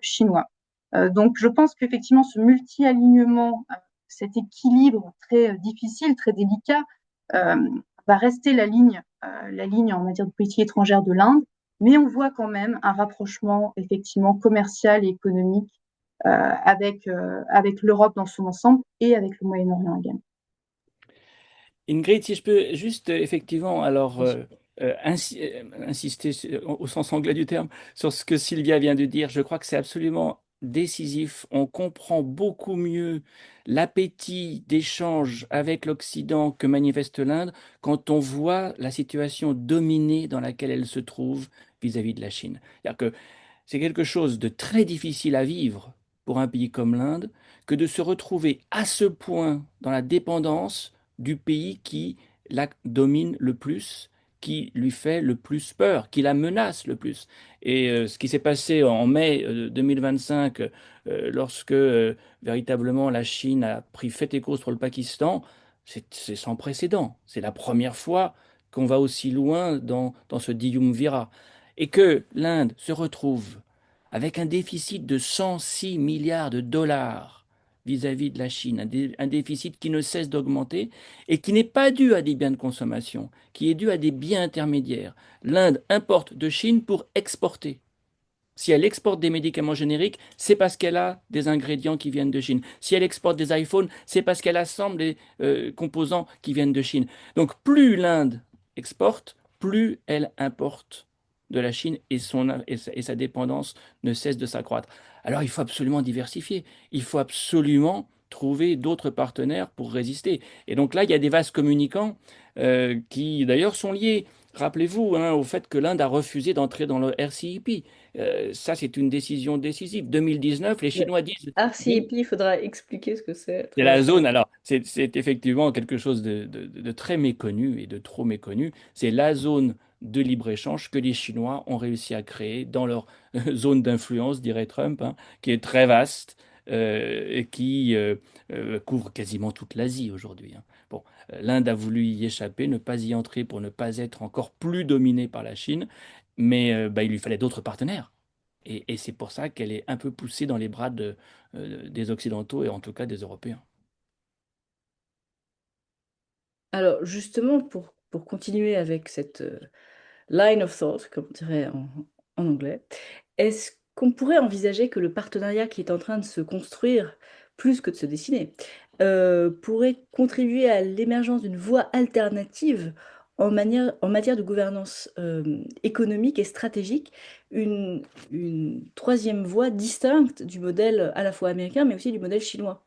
chinois. Donc je pense qu'effectivement, ce multi-alignement, cet équilibre très difficile, très délicat, va rester la ligne en matière de politique étrangère de l'Inde, mais on voit quand même un rapprochement effectivement commercial et économique avec l'Europe dans son ensemble et avec le Moyen-Orient également. Ingrid, si je peux juste effectivement alors Bien sûr. insister au sens anglais du terme sur ce que Sylvia vient de dire, je crois que c'est absolument décisif. On comprend beaucoup mieux l'appétit d'échange avec l'Occident que manifeste l'Inde quand on voit la situation dominée dans laquelle elle se trouve vis-à-vis de la Chine. C'est-à-dire que c'est quelque chose de très difficile à vivre pour un pays comme l'Inde que de se retrouver à ce point dans la dépendance du pays qui la domine le plus, qui lui fait le plus peur, qui la menace le plus. Et ce qui s'est passé en mai 2025, lorsque véritablement la Chine a pris fait et cause pour le Pakistan, c'est sans précédent. C'est la première fois qu'on va aussi loin dans ce triumvirat. Et que l'Inde se retrouve avec un déficit de 106 milliards de dollars vis-à-vis de la Chine, un déficit qui ne cesse d'augmenter et qui n'est pas dû à des biens de consommation, qui est dû à des biens intermédiaires. L'Inde importe de Chine pour exporter. Si elle exporte des médicaments génériques, c'est parce qu'elle a des ingrédients qui viennent de Chine. Si elle exporte des iPhones, c'est parce qu'elle assemble des composants qui viennent de Chine. Donc plus l'Inde exporte, plus elle importe de la Chine et sa dépendance ne cesse de s'accroître. Alors il faut absolument diversifier. Il faut absolument trouver d'autres partenaires pour résister. Et donc là, il y a des vases communicants qui d'ailleurs sont liés. Rappelez-vous hein, au fait que l'Inde a refusé d'entrer dans le RCEP. Ça, c'est une décision décisive. 2019, les Le Chinois disent RCEP, il faudra expliquer ce que c'est c'est très la rapidement. zone, alors c'est effectivement quelque chose de très méconnu et de trop méconnu. C'est la zone de libre-échange que les Chinois ont réussi à créer dans leur zone d'influence, dirait Trump, hein, qui est très vaste et qui couvre quasiment toute l'Asie aujourd'hui. Hein. Bon, l'Inde a voulu y échapper, ne pas y entrer pour ne pas être encore plus dominée par la Chine, mais bah, il lui fallait d'autres partenaires. Et c'est pour ça qu'elle est un peu poussée dans les bras des Occidentaux et en tout cas des Européens. Alors justement, pour continuer avec cette line of thought, comme on dirait en anglais, est-ce qu'on pourrait envisager que le partenariat qui est en train de se construire, plus que de se dessiner, pourrait contribuer à l'émergence d'une voie alternative en matière de gouvernance économique et stratégique, une troisième voie distincte du modèle à la fois américain, mais aussi du modèle chinois?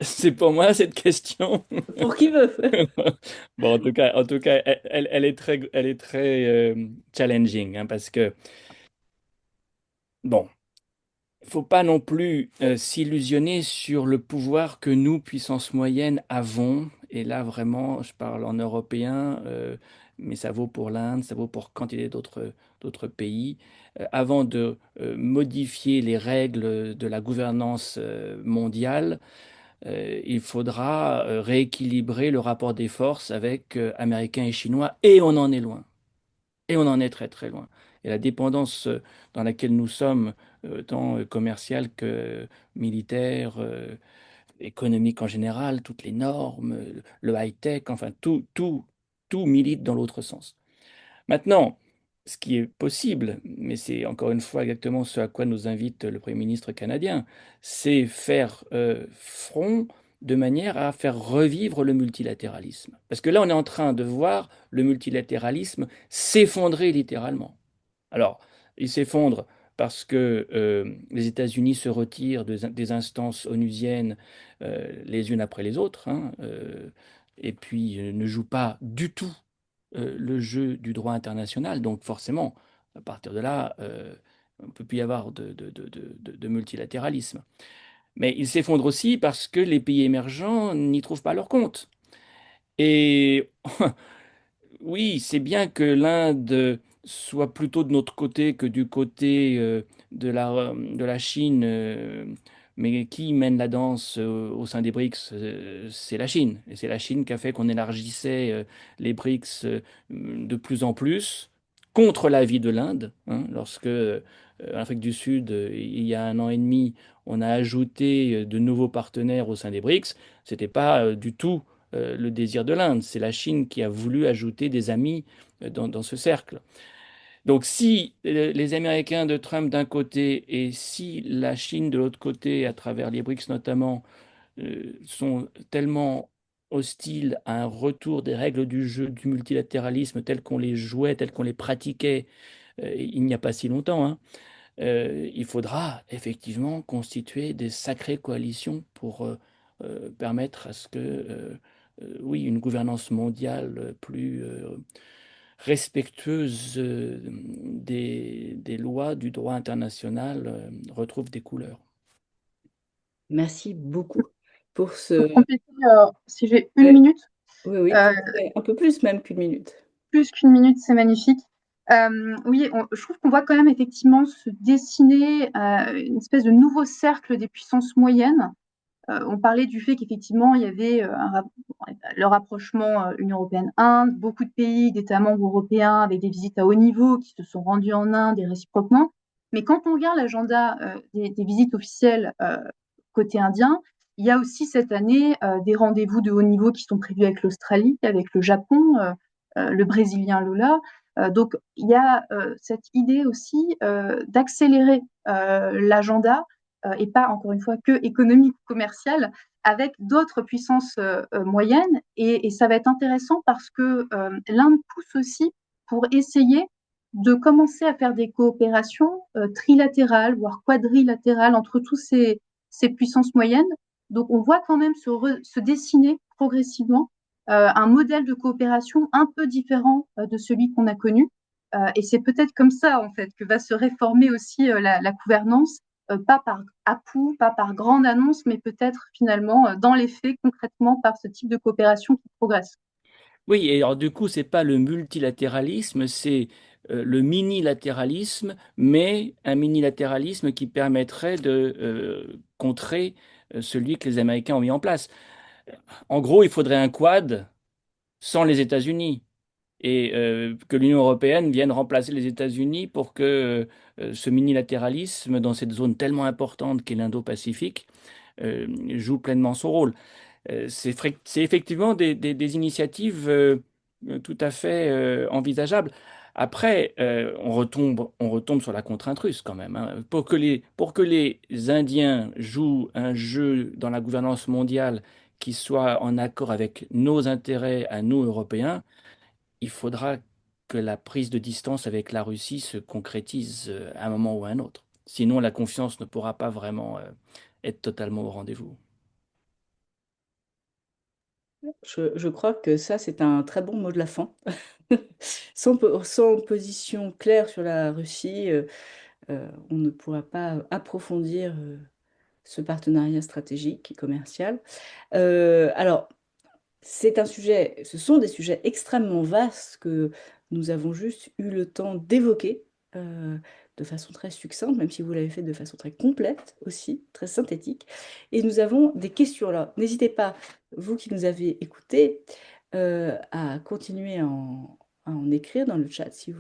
C'est pour moi cette question. Pour qui veut? Bon, en tout cas, elle est très challenging, hein, parce que bon, faut pas non plus s'illusionner sur le pouvoir que nous, puissance moyenne, avons. Et là, vraiment, je parle en européen, mais ça vaut pour l'Inde, ça vaut pour quantité d'autres pays. Avant de modifier les règles de la gouvernance mondiale, il faudra rééquilibrer le rapport des forces avec Américains et Chinois, et on en est loin. Et on en est très très loin. Et la dépendance dans laquelle nous sommes, tant commerciale que militaire, économique en général, toutes les normes, le high-tech, enfin tout milite dans l'autre sens. Maintenant, ce qui est possible, mais c'est encore une fois exactement ce à quoi nous invite le Premier ministre canadien, c'est faire front de manière à faire revivre le multilatéralisme. Parce que là, on est en train de voir le multilatéralisme s'effondrer littéralement. Alors, il s'effondre parce que les États-Unis se retirent des instances onusiennes les unes après les autres, hein, et puis ne jouent pas du tout le jeu du droit international. Donc forcément, à partir de là, on ne peut plus y avoir de multilatéralisme. Mais il s'effondre aussi parce que les pays émergents n'y trouvent pas leur compte. Et oui, c'est bien que l'Inde soit plutôt de notre côté que du côté de la Chine, mais qui mène la danse au sein des BRICS, c'est la Chine. Et c'est la Chine qui a fait qu'on élargissait les BRICS de plus en plus contre l'avis de l'Inde. Hein, lorsque en Afrique du Sud, il y a un an et demi, on a ajouté de nouveaux partenaires au sein des BRICS, c'était pas du tout le désir de l'Inde. C'est la Chine qui a voulu ajouter des amis dans ce cercle. Donc si les Américains de Trump d'un côté et si la Chine de l'autre côté, à travers les BRICS notamment, sont tellement hostiles à un retour des règles du jeu du multilatéralisme telles qu'on les jouait, telles qu'on les pratiquait il n'y a pas si longtemps, hein, il faudra effectivement constituer des sacrées coalitions pour permettre à ce que, oui, une gouvernance mondiale plus respectueuse des lois du droit international retrouve des couleurs. Merci beaucoup pour Pour ce... compléter, si j'ai une Ouais, minute, oui, oui, euh, ouais, un peu plus même qu'une minute. plus qu'une minute, c'est magnifique. Oui, je trouve qu'on voit quand même effectivement se dessiner une espèce de nouveau cercle des puissances moyennes. On parlait du fait qu'effectivement, il y avait le rapprochement Union européenne-Inde, beaucoup de pays, d'États membres européens avec des visites à haut niveau qui se sont rendus en Inde et réciproquement. Mais quand on regarde l'agenda des visites officielles côté indien, il y a aussi cette année des rendez-vous de haut niveau qui sont prévus avec l'Australie, avec le Japon, le Brésilien Lula. Donc, il y a cette idée aussi d'accélérer l'agenda et pas, encore une fois, que économique ou commerciale, avec d'autres puissances moyennes. Et ça va être intéressant parce que l'Inde pousse aussi pour essayer de commencer à faire des coopérations trilatérales, voire quadrilatérales entre tous ces puissances moyennes. Donc, on voit quand même se dessiner progressivement un modèle de coopération un peu différent de celui qu'on a connu. Et c'est peut-être comme ça, en fait, que va se réformer aussi la gouvernance, pas par à-coups, pas par grande annonce, mais peut-être finalement dans les faits, concrètement, par ce type de coopération qui progresse. Oui, et alors du coup, c'est pas le multilatéralisme, c'est le minilatéralisme, mais un minilatéralisme qui permettrait de contrer celui que les Américains ont mis en place. En gros, il faudrait un quad sans les États-Unis et que l'Union européenne vienne remplacer les États-Unis pour que ce minilatéralisme dans cette zone tellement importante qu'est l'Indo-Pacifique joue pleinement son rôle. C'est effectivement des initiatives tout à fait envisageables. Après, on retombe sur la contrainte russe quand même, hein. Pour que les Indiens jouent un jeu dans la gouvernance mondiale qui soit en accord avec nos intérêts à nous, Européens, il faudra que la prise de distance avec la Russie se concrétise à un moment ou à un autre. Sinon, la confiance ne pourra pas vraiment être totalement au rendez-vous. Je crois que ça, c'est un très bon mot de la fin. Sans position claire sur la Russie, on ne pourra pas approfondir ce partenariat stratégique et commercial. Alors, ce sont des sujets extrêmement vastes que nous avons juste eu le temps d'évoquer euh, de façon très succincte, même si vous l'avez fait de façon très complète aussi, très synthétique. Et nous avons des questions. Alors, n'hésitez pas, vous qui nous avez écoutés, à continuer à en écrire dans le chat si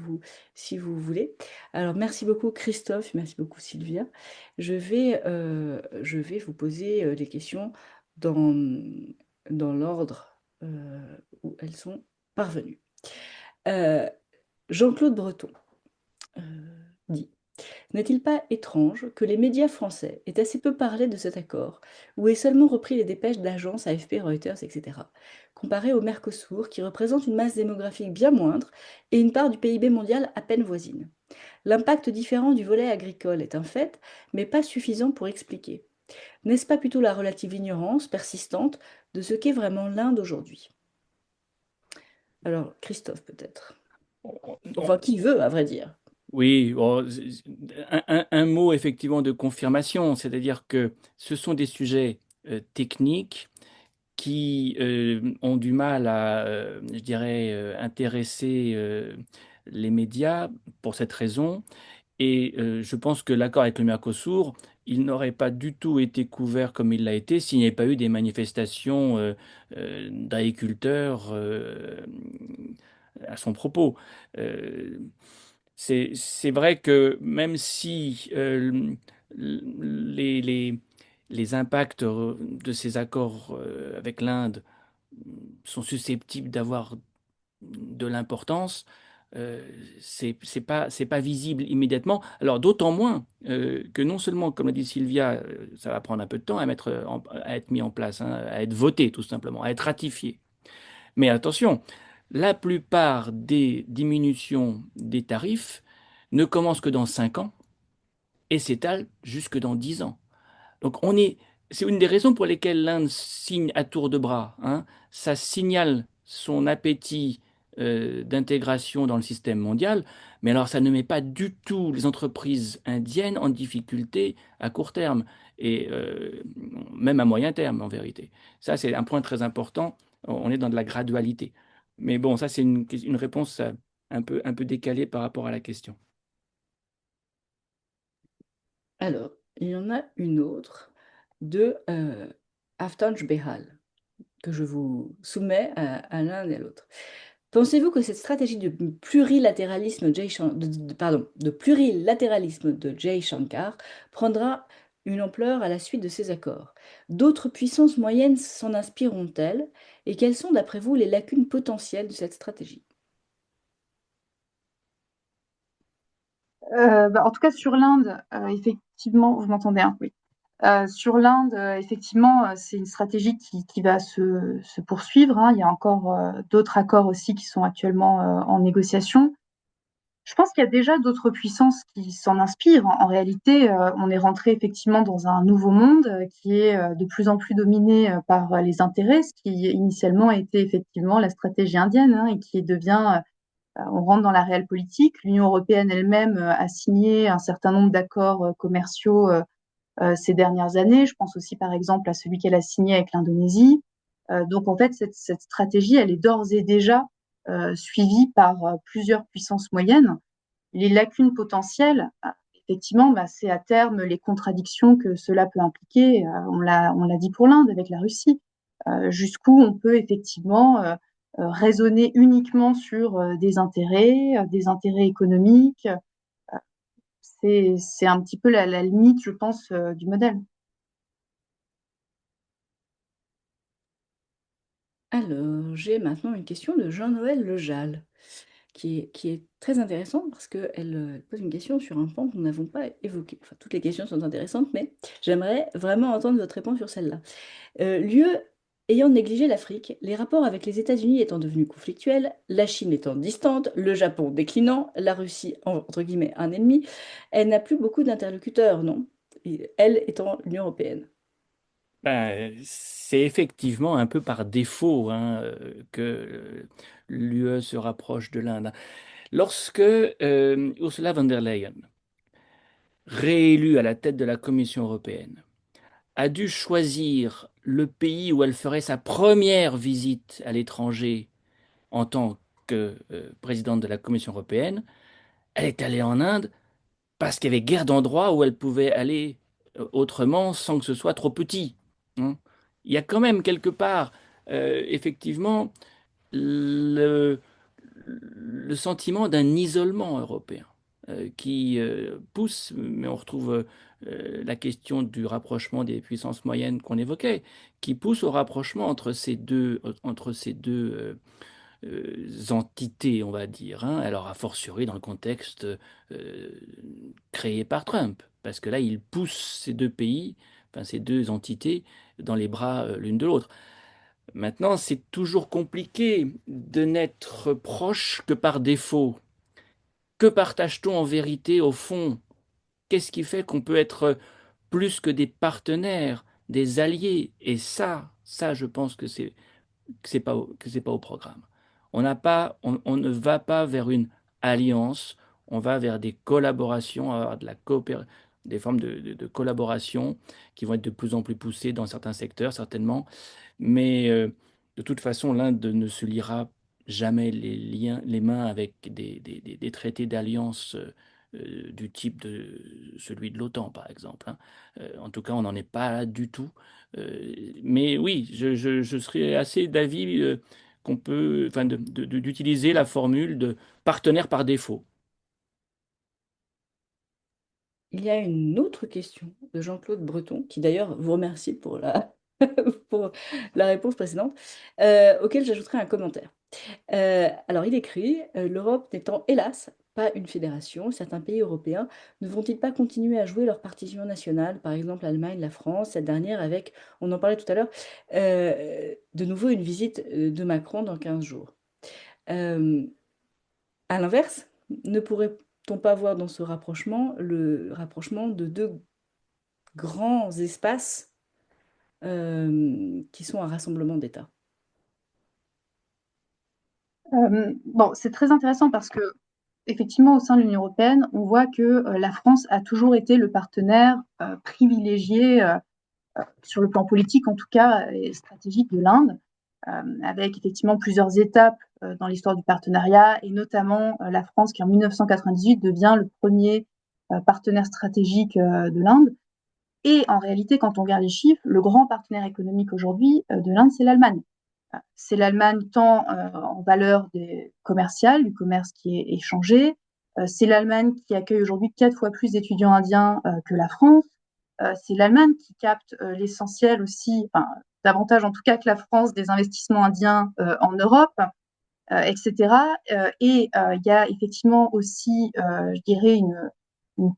vous voulez. Alors, merci beaucoup Christophe, merci beaucoup Sylvia. Je vais vous poser les questions dans, dans l'ordre où elles sont parvenues. Euh, Jean-Claude Breton euh, dit: N'est-il pas étrange que les médias français aient assez peu parlé de cet accord, où est seulement repris les dépêches d'agences AFP, Reuters, etc., comparé au Mercosur, qui représente une masse démographique bien moindre et une part du PIB mondial à peine voisine? L'impact différent du volet agricole est un fait, mais pas suffisant pour expliquer. N'est-ce pas plutôt la relative ignorance persistante de ce qu'est vraiment l'Inde aujourd'hui? Alors, Christophe, peut-être. Enfin, qui veut, à vrai dire. Oui, bon, un mot effectivement de confirmation, c'est-à-dire que ce sont des sujets techniques qui ont du mal à, je dirais, intéresser les médias pour cette raison. Et je pense que l'accord avec le Mercosur, il n'aurait pas du tout été couvert comme il l'a été s'il n'y avait pas eu des manifestations d'agriculteurs à son propos. Euh, c'est vrai que même si les, les, les impacts de ces accords avec l'Inde sont susceptibles d'avoir de l'importance, euh, c'est pas visible immédiatement. Alors d'autant moins que non seulement, comme l'a dit Sylvia, ça va prendre un peu de temps à être mis en place, hein, à être voté tout simplement, à être ratifié. Mais attention, la plupart des diminutions des tarifs ne commencent que dans 5 ans et s'étalent jusque dans 10 ans. Donc c'est une des raisons pour lesquelles l'Inde signe à tour de bras, hein. Ça signale son appétit d'intégration dans le système mondial, mais alors ça ne met pas du tout les entreprises indiennes en difficulté à court terme et même à moyen terme en vérité. Ça, c'est un point très important. On est dans de la gradualité. Mais bon, ça, c'est une réponse un peu décalée par rapport à la question. Alors, il y en a une autre de Aftanj Behal, que je vous soumets à l'un et à l'autre. Pensez-vous que cette stratégie de plurilatéralisme de plurilatéralisme de Jay Shankar prendra une ampleur à la suite de ces accords? D'autres puissances moyennes s'en inspireront-elles? Et quelles sont, d'après vous, les lacunes potentielles de cette stratégie? En tout cas, sur l'Inde, effectivement, vous m'entendez, hein, oui. Sur l'Inde, effectivement, c'est une stratégie qui va se poursuivre, hein. Il y a encore d'autres accords aussi qui sont actuellement en négociation. Je pense qu'il y a déjà d'autres puissances qui s'en inspirent. En réalité, on est rentré effectivement dans un nouveau monde qui est de plus en plus dominé par les intérêts, ce qui initialement était effectivement la stratégie indienne, hein, et qui devient, on rentre dans la réelle politique. L'Union européenne elle-même a signé un certain nombre d'accords commerciaux ces dernières années. Je pense aussi par exemple à celui qu'elle a signé avec l'Indonésie. Donc en fait, cette stratégie, elle est d'ores et déjà suivie par plusieurs puissances moyennes. Les lacunes potentielles, effectivement, bah, c'est à terme les contradictions que cela peut impliquer. On l'a dit pour l'Inde avec la Russie. Jusqu'où on peut effectivement raisonner uniquement sur des intérêts économiques. C'est un petit peu la limite, je pense, du modèle. Alors, j'ai maintenant une question de Jean-Noël Lejal, qui est très intéressante parce qu'elle pose une question sur un point que nous n'avons pas évoqué. Enfin, toutes les questions sont intéressantes, mais j'aimerais vraiment entendre votre réponse sur celle-là. L'UE ayant négligé l'Afrique, les rapports avec les États-Unis étant devenus conflictuels, la Chine étant distante, le Japon déclinant, la Russie, entre guillemets, un ennemi, elle n'a plus beaucoup d'interlocuteurs, non? Et elle étant l'Union européenne. Ben, c'est effectivement un peu par défaut hein, que l'UE se rapproche de l'Inde. Lorsque Ursula von der Leyen, réélue à la tête de la Commission européenne, a dû choisir le pays où elle ferait sa première visite à l'étranger en tant que présidente de la Commission européenne, elle est allée en Inde parce qu'il y avait guère d'endroits où elle pouvait aller autrement sans que ce soit trop petit, hein. Il y a quand même quelque part, effectivement, le, le sentiment d'un isolement européen qui pousse, mais on retrouve la question du rapprochement des puissances moyennes qu'on évoquait, qui pousse au rapprochement entre ces deux entités, on va dire, hein. Alors, a fortiori dans le contexte créé par Trump, parce que là, il pousse ces deux pays, enfin ces deux entités, dans les bras l'une de l'autre. Maintenant, c'est toujours compliqué de n'être proche que par défaut. Que partage-t-on en vérité au fond? Qu'est-ce qui fait qu'on peut être plus que des partenaires, des alliés? Et ça, je pense que c'est pas au programme. On ne va pas vers une alliance, on va vers des collaborations, on va avoir des formes de collaboration qui vont être de plus en plus poussées dans certains secteurs, certainement. Mais de toute façon, l'Inde ne se liera jamais les mains avec des traités d'alliance du type de celui de l'OTAN, par exemple, hein. En tout cas, on n'en est pas là du tout. Mais oui, je serais assez d'avis qu'on peut, enfin, d'utiliser la formule de partenaire par défaut. Il y a une autre question de Jean-Claude Breton, qui d'ailleurs vous remercie pour pour la réponse précédente, auquel j'ajouterai un commentaire. Alors, il écrit, l'Europe n'étant hélas pas une fédération, certains pays européens ne vont-ils pas continuer à jouer leur partition nationale, par exemple l'Allemagne, la France, cette dernière avec, on en parlait tout à l'heure, de nouveau une visite de Macron dans 15 jours. Euh, à l'inverse, ne pourrait-on pas voir dans ce rapprochement le rapprochement de deux grands espaces qui sont un rassemblement d'États? Bon, c'est très intéressant parce que effectivement, au sein de l'Union européenne, on voit que la France a toujours été le partenaire privilégié sur le plan politique, en tout cas, et stratégique de l'Inde, avec effectivement plusieurs étapes dans l'histoire du partenariat, et notamment la France qui en 1998 devient le premier partenaire stratégique de l'Inde. Et en réalité, quand on regarde les chiffres, le grand partenaire économique aujourd'hui de l'Inde, c'est l'Allemagne. C'est l'Allemagne tant en valeur commerciale, du commerce qui est échangé. C'est l'Allemagne qui accueille aujourd'hui 4 fois plus d'étudiants indiens que la France. C'est l'Allemagne qui capte l'essentiel aussi, enfin, davantage en tout cas que la France, des investissements indiens en Europe, etc. Et il y a effectivement aussi, je dirais, une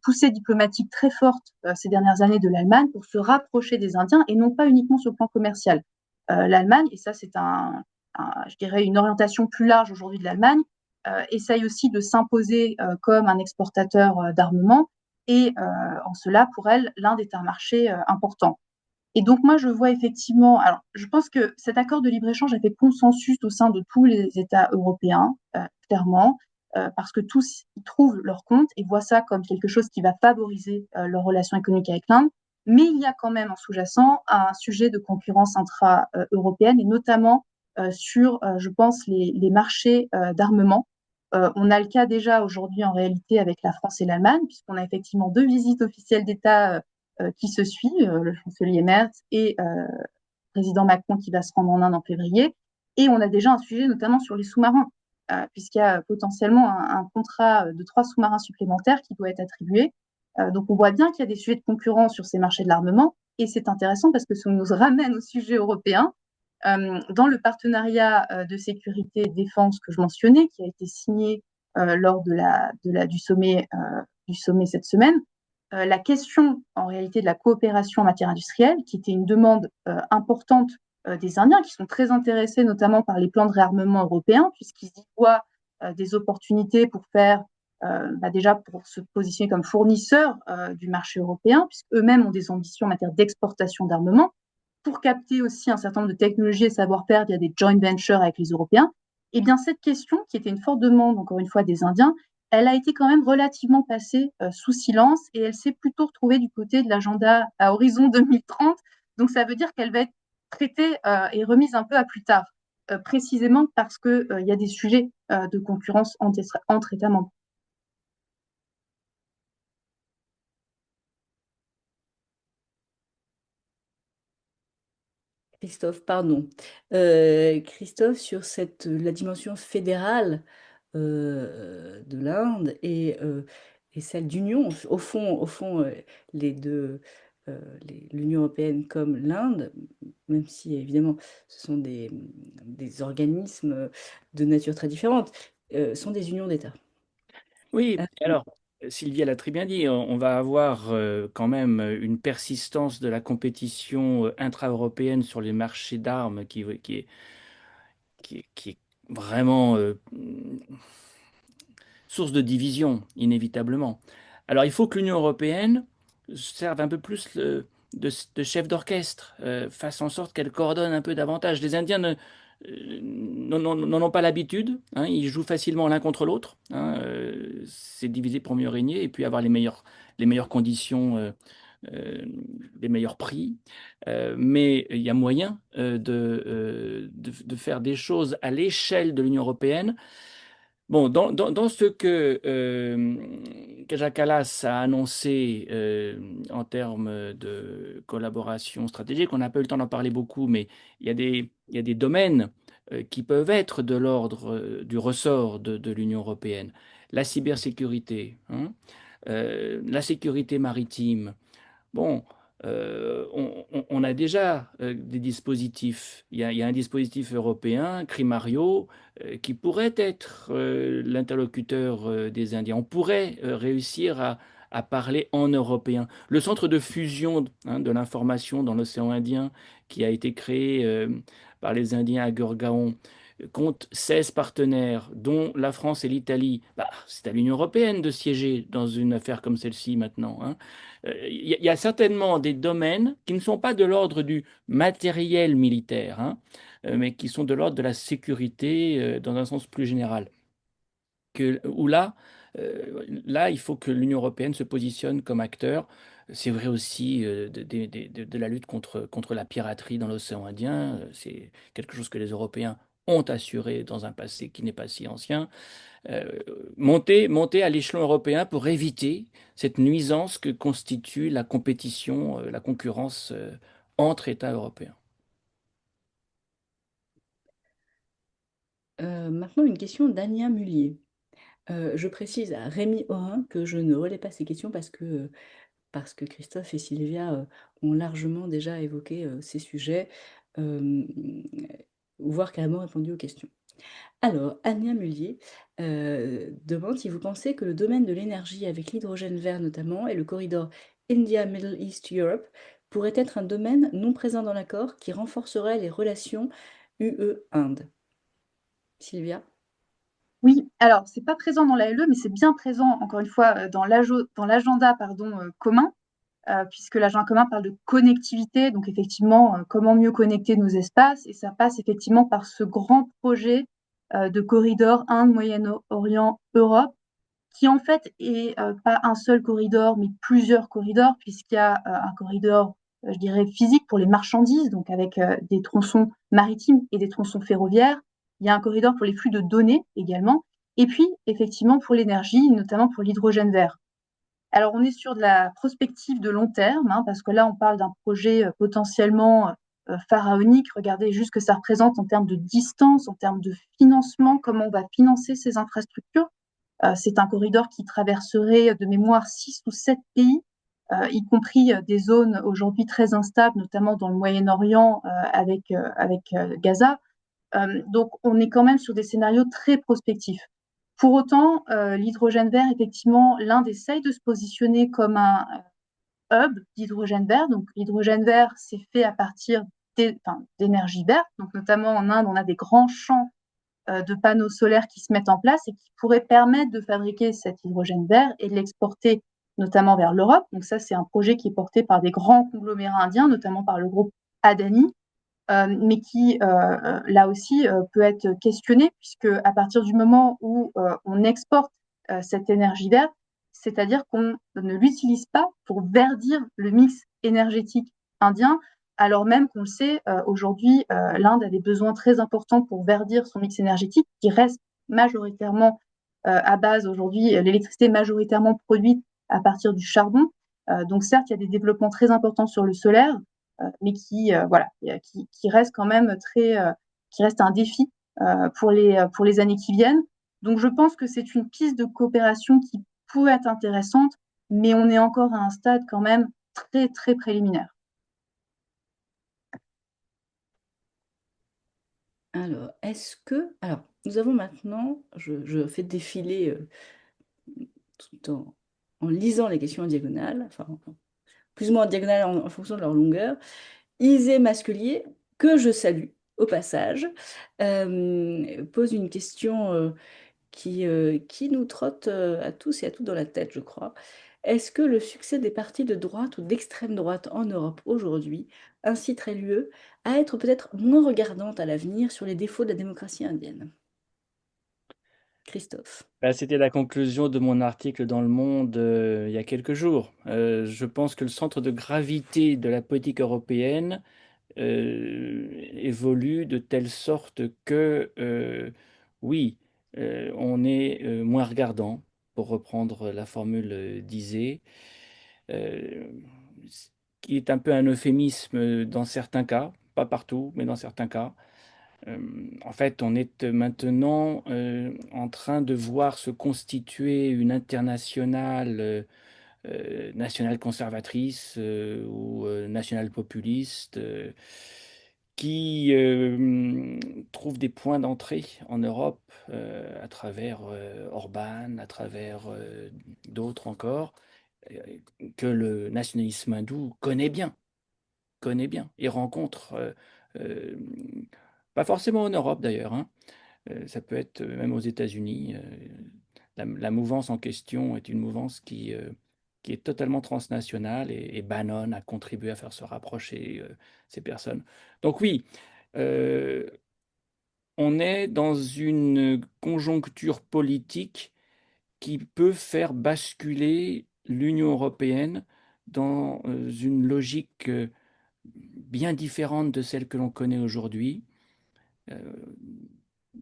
poussée diplomatique très forte ces dernières années de l'Allemagne pour se rapprocher des Indiens et non pas uniquement sur le plan commercial. L'Allemagne, et ça c'est je dirais une orientation plus large aujourd'hui de l'Allemagne, essaye aussi de s'imposer comme un exportateur d'armement. Et en cela, pour elle, l'Inde est un marché important. Et donc, moi, je vois effectivement, alors, je pense que cet accord de libre-échange a fait consensus au sein de tous les États européens, clairement, parce que tous y trouvent leur compte et voient ça comme quelque chose qui va favoriser leurs relations économiques avec l'Inde. Mais il y a quand même en sous-jacent un sujet de concurrence intra-européenne et notamment sur, je pense, les marchés d'armement. On a le cas déjà aujourd'hui en réalité avec la France et l'Allemagne, puisqu'on a effectivement deux visites officielles d'État qui se suivent, le chancelier Merz et le président Macron qui va se rendre en Inde en février. Et on a déjà un sujet notamment sur les sous-marins, puisqu'il y a potentiellement un contrat de 3 sous-marins supplémentaires qui doit être attribué. Donc on voit bien qu'il y a des sujets de concurrence sur ces marchés de l'armement. Et c'est intéressant parce que ça nous ramène au sujet européen. Dans le partenariat de sécurité et de défense que je mentionnais, qui a été signé lors du sommet cette semaine, la question en réalité de la coopération en matière industrielle, qui était une demande importante des Indiens, qui sont très intéressés notamment par les plans de réarmement européens, puisqu'ils y voient des opportunités pour faire, déjà pour se positionner comme fournisseurs du marché européen, puisqu'eux-mêmes ont des ambitions en matière d'exportation d'armement, pour capter aussi un certain nombre de technologies et savoir-faire via des joint ventures avec les Européens. Et bien cette question, qui était une forte demande, encore une fois, des Indiens, elle a été quand même relativement passée sous silence et elle s'est plutôt retrouvée du côté de l'agenda à horizon 2030. Donc ça veut dire qu'elle va être traitée et remise un peu à plus tard, précisément parce qu'il y a des sujets de concurrence entre États membres. Christophe, pardon. Christophe, sur la dimension fédérale de l'Inde et celle d'union, au fond les deux, l'Union européenne comme l'Inde, même si évidemment ce sont des organismes de nature très différente, sont des unions d'États. Oui, Euh, alors, Sylvia l'a très bien dit, on va avoir quand même une persistance de la compétition intra-européenne sur les marchés d'armes qui est vraiment source de division, inévitablement. Alors, il faut que l'Union européenne serve un peu plus de chef d'orchestre, fasse en sorte qu'elle coordonne un peu davantage. Les Indiens n'en ont pas l'habitude, hein, ils jouent facilement l'un contre l'autre, hein, c'est diviser pour mieux régner et puis avoir les meilleures conditions, euh, les meilleurs prix. Mais il y a moyen de faire des choses à l'échelle de l'Union européenne. Bon, dans ce que Kaja Kallas a annoncé en termes de collaboration stratégique, on n'a pas eu le temps d'en parler beaucoup, mais il y a des domaines qui peuvent être de l'ordre du ressort de l'Union européenne. La cybersécurité, hein, la sécurité maritime. Bon, on a déjà des dispositifs. Il y a un dispositif européen, Crimario, qui pourrait être l'interlocuteur des Indiens. On pourrait réussir à parler en européen. Le centre de fusion, hein, de l'information dans l'océan Indien, qui a été créé par les Indiens à Gurgaon, compte 16 partenaires, dont la France et l'Italie. Bah, c'est à l'Union européenne de siéger dans une affaire comme celle-ci maintenant, hein. Il y a certainement des domaines qui ne sont pas de l'ordre du matériel militaire, hein, mais qui sont de l'ordre de la sécurité dans un sens plus général. Où là, il faut que l'Union européenne se positionne comme acteur. C'est vrai aussi de la lutte contre la piraterie dans l'océan Indien. C'est quelque chose que les Européens ont assuré dans un passé qui n'est pas si ancien. euh, monter à l'échelon européen pour éviter cette nuisance que constitue la compétition, la concurrence entre États européens. Maintenant, une question d'Ania Mullier. Je précise à Rémi Aurin que je ne relais pas ces questions parce que Christophe et Sylvia ont largement déjà évoqué ces sujets, euh, voire carrément répondu aux questions. Alors, Ania Mullier demande si vous pensez que le domaine de l'énergie, avec l'hydrogène vert notamment, et le corridor India-Middle East-Europe, pourrait être un domaine non présent dans l'accord qui renforcerait les relations UE-Inde. Sylvia? Oui, alors c'est pas présent dans la LE, mais c'est bien présent, encore une fois, dans l'agenda pardon, commun, puisque l'agenda commun parle de connectivité, donc effectivement, comment mieux connecter nos espaces, et ça passe effectivement par ce grand projet de corridor Inde, Moyen-Orient, Europe, qui en fait est pas un seul corridor, mais plusieurs corridors, puisqu'il y a un corridor, je dirais, physique pour les marchandises, donc avec des tronçons maritimes et des tronçons ferroviaires. Il y a un corridor pour les flux de données également, et puis effectivement pour l'énergie, notamment pour l'hydrogène vert. Alors on est sur de la prospective de long terme, hein, parce que là on parle d'un projet potentiellement pharaonique. Regardez juste ce que ça représente en termes de distance, en termes de financement, comment on va financer ces infrastructures. C'est un corridor qui traverserait de mémoire 6 ou 7 pays, y compris des zones aujourd'hui très instables, notamment dans le Moyen-Orient avec Gaza. Donc on est quand même sur des scénarios très prospectifs. Pour autant, l'hydrogène vert, effectivement, l'Inde essaye de se positionner comme un hub d'hydrogène vert. Donc l'hydrogène vert, c'est fait à partir d'énergie verte. Donc notamment en Inde, on a des grands champs de panneaux solaires qui se mettent en place et qui pourraient permettre de fabriquer cet hydrogène vert et de l'exporter notamment vers l'Europe. Donc ça, c'est un projet qui est porté par des grands conglomérats indiens, notamment par le groupe Adani, mais qui, là aussi, peut être questionné, puisque à partir du moment où on exporte cette énergie verte, c'est-à-dire qu'on ne l'utilise pas pour verdir le mix énergétique indien, alors même qu'on le sait, aujourd'hui, l'Inde a des besoins très importants pour verdir son mix énergétique, qui reste majoritairement à base aujourd'hui, l'électricité majoritairement produite à partir du charbon. Donc certes, il y a des développements très importants sur le solaire, mais voilà, qui reste quand même qui reste un défi pour les années qui viennent. Donc je pense que c'est une piste de coopération qui pourrait être intéressante, mais on est encore à un stade quand même très très préliminaire. Alors, Alors, nous avons maintenant, je fais défiler tout en lisant les questions en diagonale, enfin, plus ou moins en diagonale en fonction de leur longueur. Isée Masculier, que je salue au passage, pose une question qui nous trotte à tous et à toutes dans la tête, je crois. Est-ce que le succès des partis de droite ou d'extrême droite en Europe aujourd'hui inciterait l'UE à être peut-être moins regardante à l'avenir sur les défauts de la démocratie indienne? Christophe. Bah, c'était la conclusion de mon article dans Le Monde il y a quelques jours. Je pense que le centre de gravité de la politique européenne évolue de telle sorte que, oui, on est moins regardant, pour reprendre la formule d'Isée, euh, ce qui est un peu un euphémisme dans certains cas, pas partout, mais dans certains cas. Euh, En fait, on est maintenant en train de voir se constituer une internationale nationale conservatrice ou nationale populiste qui trouve des points d'entrée en Europe à travers Orban, à travers d'autres encore, euh, que le nationalisme hindou connaît bien et rencontre, euh, pas forcément en Europe d'ailleurs, hein, ça peut être même aux États-Unis. La mouvance en question est une mouvance qui est totalement transnationale et Bannon a contribué à faire se rapprocher ces personnes. Donc oui, euh, on est dans une conjoncture politique qui peut faire basculer l'Union européenne dans une logique bien différente de celle que l'on connaît aujourd'hui. Euh,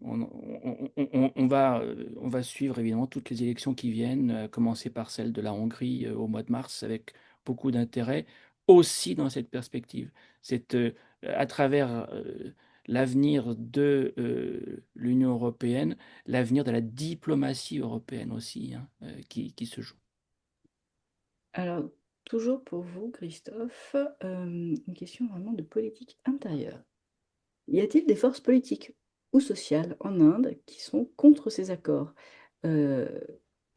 on va suivre évidemment toutes les élections qui viennent, à commencer par celle de la Hongrie au mois de mars, avec beaucoup d'intérêt, aussi dans cette perspective. C'est à travers l'avenir de l'Union européenne, l'avenir de la diplomatie européenne aussi, hein, qui se joue. Alors, toujours pour vous, Christophe, une question vraiment de politique intérieure. Y a-t-il des forces politiques ou sociales en Inde qui sont contre ces accords? Euh,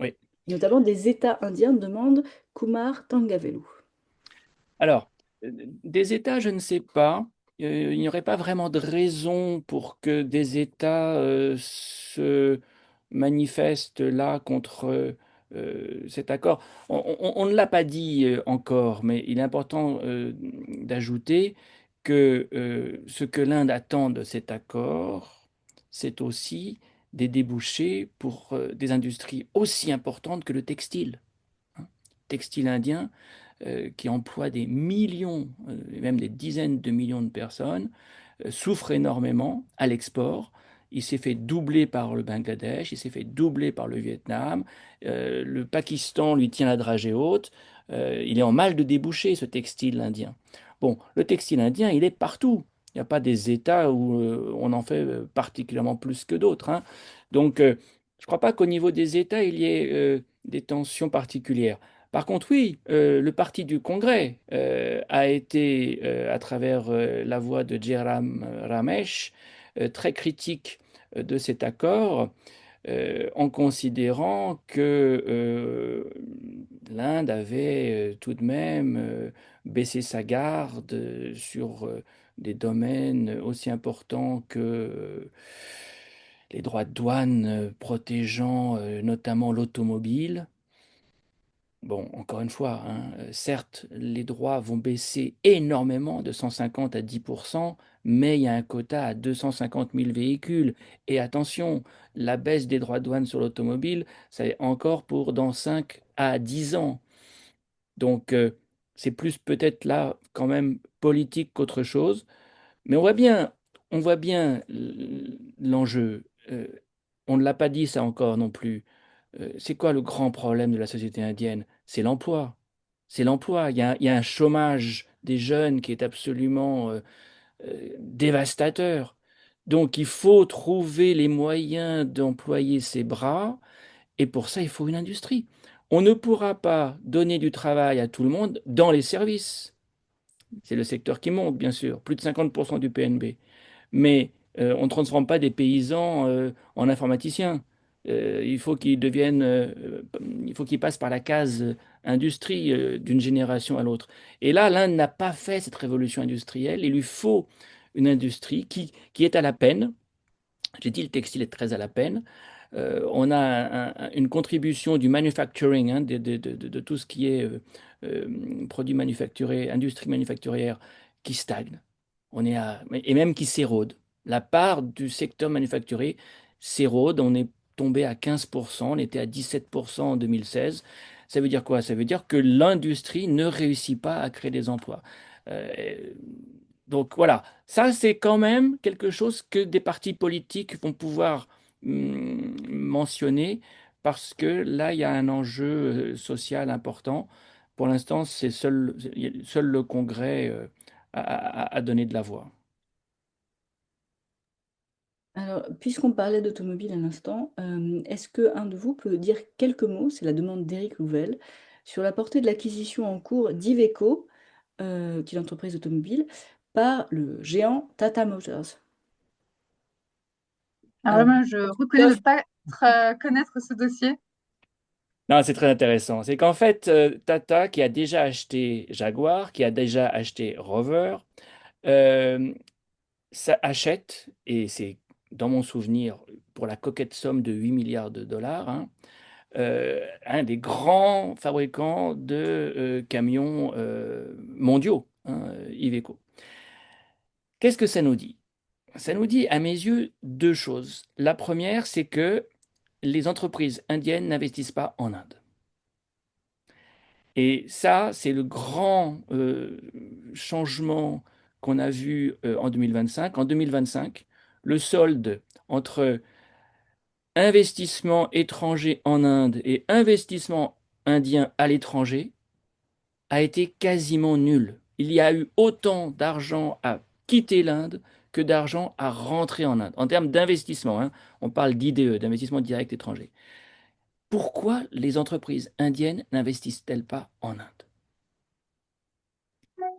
Oui. Notamment des États indiens demandent Kumar Tangavelu. Alors, des États, je ne sais pas. Il n'y aurait pas vraiment de raison pour que des États se manifeste là contre cet accord. On ne l'a pas dit encore, mais il est important d'ajouter que ce que l'Inde attend de cet accord, c'est aussi des débouchés pour des industries aussi importantes que le textile, hein. Textile indien qui emploie des millions, même des dizaines de millions de personnes, souffre énormément à l'export. Il s'est fait doubler par le Bangladesh, il s'est fait doubler par le Vietnam. Le Pakistan lui tient la dragée haute. Il est en mal de déboucher, ce textile indien. Bon, le textile indien, il est partout. Il n'y a pas des États où on en fait particulièrement plus que d'autres, hein. Donc, je ne crois pas qu'au niveau des États, il y ait des tensions particulières. Par contre, oui, le parti du Congrès a été, à travers la voix de Jairam Ramesh, très critique de cet accord, en considérant que l'Inde avait tout de même baissé sa garde sur des domaines aussi importants que les droits de douane protégeant notamment l'automobile. Bon, encore une fois, hein, certes, les droits vont baisser énormément de 150 à 10%, mais il y a un quota à 250 000 véhicules. Et attention, la baisse des droits de douane sur l'automobile, c'est encore pour dans 5 à 10 ans. Donc, c'est plus peut-être là quand même politique qu'autre chose. Mais on voit bien l'enjeu. On ne l'a pas dit ça encore non plus. C'est quoi le grand problème de la société indienne? C'est l'emploi. C'est l'emploi. Il y a un chômage des jeunes qui est absolument dévastateur. Donc il faut trouver les moyens d'employer ces bras, et pour ça, il faut une industrie. On ne pourra pas donner du travail à tout le monde dans les services. C'est le secteur qui monte, bien sûr, plus de 50% du PNB. Mais on ne transforme pas des paysans en informaticiens. Il faut qu'ils passent par la case industrie d'une génération à l'autre. Et là, l'Inde n'a pas fait cette révolution industrielle. Il lui faut une industrie qui est à la peine. J'ai dit, le textile est très à la peine. On a une contribution du manufacturing, hein, de tout ce qui est produits manufacturés, industrie manufacturière, qui stagne. Et même qui s'érode. La part du secteur manufacturier s'érode. On est tombé à 15%, on était à 17% en 2016. Ça veut dire quoi? Ça veut dire que l'industrie ne réussit pas à créer des emplois. Euh, donc voilà, ça c'est quand même quelque chose que des partis politiques vont pouvoir mentionner parce que là il y a un enjeu social important. Pour l'instant, c'est seul le Congrès a donné de la voix. Alors, puisqu'on parlait d'automobile à l'instant, est-ce que un de vous peut dire quelques mots, c'est la demande d'Éric Louvel, sur la portée de l'acquisition en cours d'Iveco, qui est l'entreprise automobile, par le géant Tata Motors? Alors là, Alors, moi, je reconnais ne Christophe, pas connaître ce dossier. Non, c'est très intéressant. C'est qu'en fait, Tata, qui a déjà acheté Jaguar, qui a déjà acheté Rover, euh, ça achète, et c'est dans mon souvenir, pour la coquette somme de 8 milliards de dollars, hein, un des grands fabricants de camions mondiaux, hein, Iveco. Qu'est-ce que ça nous dit? Ça nous dit, à mes yeux, deux choses. La première, c'est que les entreprises indiennes n'investissent pas en Inde. Et ça, c'est le grand changement qu'on a vu en 2025. En 2025, le solde entre investissement étranger en Inde et investissement indien à l'étranger a été quasiment nul. Il y a eu autant d'argent à quitter l'Inde que d'argent à rentrer en Inde. En termes d'investissement, hein, on parle d'IDE, d'investissement direct étranger. Pourquoi les entreprises indiennes n'investissent-elles pas en Inde?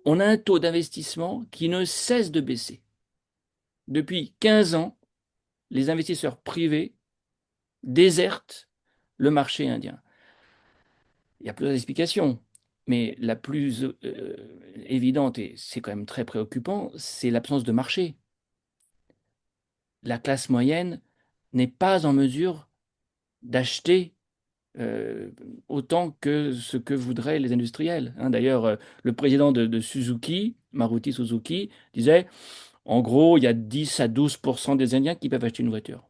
On a un taux d'investissement qui ne cesse de baisser. Depuis 15 ans, les investisseurs privés désertent le marché indien. Il y a plusieurs explications, mais la plus évidente, et c'est quand même très préoccupant, c'est l'absence de marché. La classe moyenne n'est pas en mesure d'acheter euh, autant que ce que voudraient les industriels, hein. D'ailleurs, le président de Suzuki, Maruti Suzuki, disait, en gros, il y a 10 à 12% des Indiens qui peuvent acheter une voiture.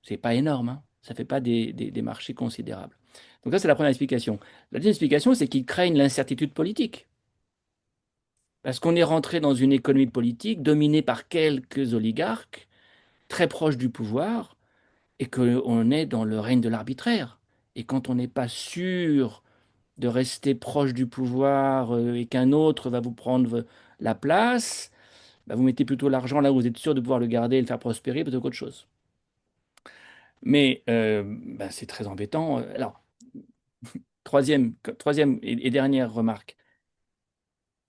C'est pas énorme, hein. Ça fait pas des marchés considérables. Donc ça, c'est la première explication. La deuxième explication, c'est qu'ils craignent l'incertitude politique. Parce qu'on est rentré dans une économie politique dominée par quelques oligarques très proches du pouvoir et qu'on est dans le règne de l'arbitraire. Et quand on n'est pas sûr de rester proche du pouvoir et qu'un autre va vous prendre la place, bah, vous mettez plutôt l'argent là où vous êtes sûr de pouvoir le garder et le faire prospérer plutôt qu'autre chose. Mais bah, c'est très embêtant. Alors, troisième et dernière remarque.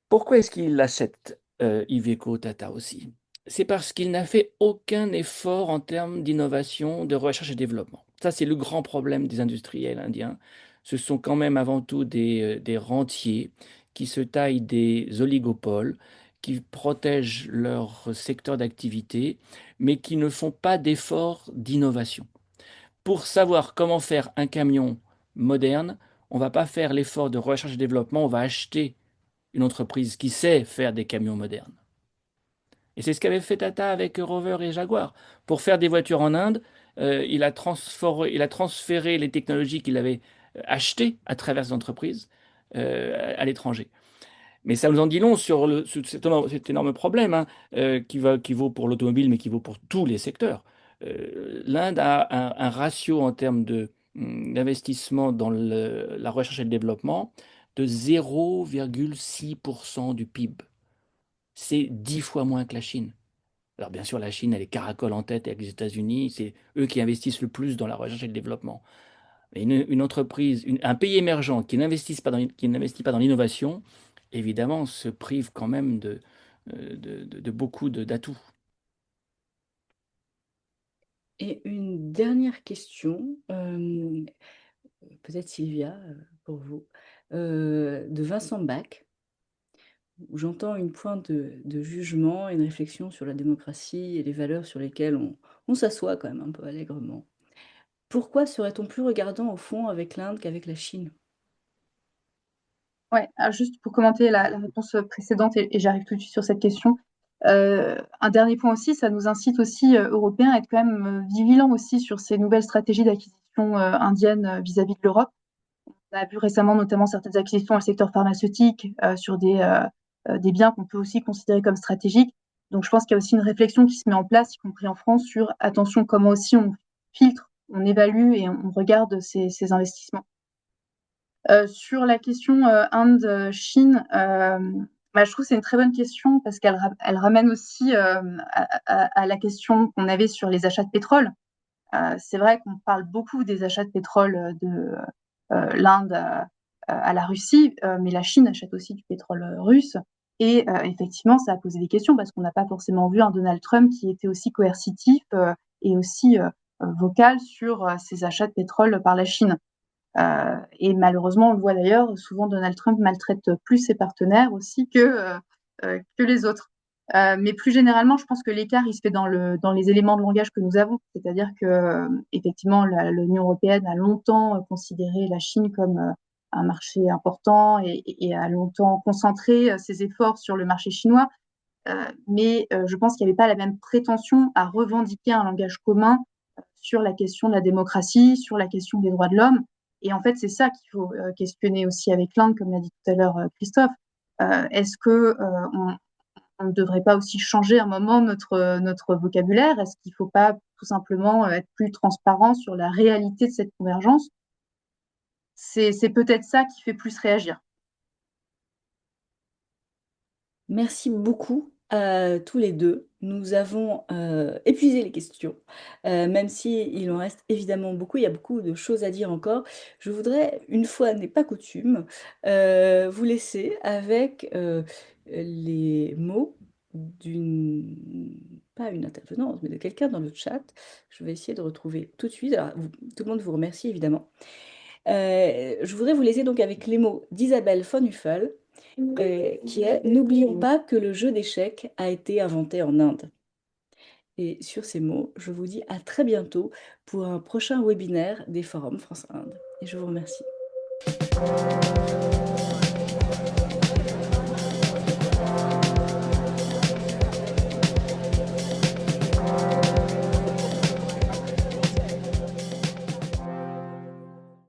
Pourquoi est-ce qu'il achète Iveco Tata aussi? C'est parce qu'il n'a fait aucun effort en termes d'innovation, de recherche et développement. Ça, c'est le grand problème des industriels indiens. Ce sont quand même avant tout des rentiers qui se taillent des oligopoles, qui protègent leur secteur d'activité, mais qui ne font pas d'efforts d'innovation. Pour savoir comment faire un camion moderne, on ne va pas faire l'effort de recherche et développement, on va acheter une entreprise qui sait faire des camions modernes. Et c'est ce qu'avait fait Tata avec Rover et Jaguar. Pour faire des voitures en Inde, il a transféré les technologies qu'il avait achetées à travers ces entreprises à l'étranger. Mais ça nous en dit long sur cet énorme problème, hein, qui vaut pour l'automobile, mais qui vaut pour tous les secteurs. L'Inde a un ratio en termes d'investissement dans la recherche et le développement de 0,6% du PIB. C'est 10 fois moins que la Chine. Alors bien sûr, la Chine, elle est caracole en tête avec les États-Unis, c'est eux qui investissent le plus dans la recherche et le développement. Mais une entreprise, un pays émergent qui n'investit pas dans l'innovation, évidemment, se prive quand même de beaucoup d'atouts. Et une dernière question, peut-être Sylvia, pour vous, de Vincent Bach, où j'entends une pointe de jugement, une réflexion sur la démocratie et les valeurs sur lesquelles on s'assoit quand même un peu allègrement. Pourquoi serait-on plus regardant au fond avec l'Inde qu'avec la Chine? Ouais, juste pour commenter la réponse précédente, et j'arrive tout de suite sur cette question. Un dernier point aussi, ça nous incite aussi, Européens, à être quand même vigilants aussi sur ces nouvelles stratégies d'acquisition indiennes vis-à-vis de l'Europe. On a vu récemment notamment certaines acquisitions dans le secteur pharmaceutique sur des biens qu'on peut aussi considérer comme stratégiques. Donc je pense qu'il y a aussi une réflexion qui se met en place, y compris en France, sur attention comment aussi on filtre, on évalue et on regarde ces investissements. Sur la question Inde-Chine, bah, je trouve que c'est une très bonne question parce qu'elle ramène aussi à la question qu'on avait sur les achats de pétrole. C'est vrai qu'on parle beaucoup des achats de pétrole de l'Inde à la Russie, mais la Chine achète aussi du pétrole russe. Et effectivement, ça a posé des questions parce qu'on n'a pas forcément vu un Donald Trump qui était aussi coercitif et aussi vocal sur ces achats de pétrole par la Chine. Et malheureusement, on le voit d'ailleurs, souvent Donald Trump maltraite plus ses partenaires aussi que les autres. Mais plus généralement, je pense que l'écart, il se fait dans les éléments de langage que nous avons. C'est-à-dire que, effectivement, l'Union européenne a longtemps considéré la Chine comme un marché important et a longtemps concentré ses efforts sur le marché chinois. Mais je pense qu'il n'y avait pas la même prétention à revendiquer un langage commun sur la question de la démocratie, sur la question des droits de l'homme. Et en fait, c'est ça qu'il faut questionner aussi avec l'Inde, comme l'a dit tout à l'heure Christophe. Est-ce que on ne devrait pas aussi changer un moment notre vocabulaire? Est-ce qu'il ne faut pas tout simplement être plus transparent sur la réalité de cette convergence? C'est peut-être ça qui fait plus réagir. Merci beaucoup à tous les deux. Nous avons épuisé les questions, même si il en reste évidemment beaucoup. Il y a beaucoup de choses à dire encore. Je voudrais, une fois n'est pas coutume, vous laisser avec les mots pas une intervenante, mais de quelqu'un dans le chat. Je vais essayer de retrouver tout de suite. Alors, tout le monde vous remercie évidemment. Je voudrais vous laisser donc avec les mots d'Isabelle von Huffel, qui est: n'oublions pas que le jeu d'échecs a été inventé en Inde. Et sur ces mots, je vous dis à très bientôt pour un prochain webinaire des forums France-Inde. Et je vous remercie.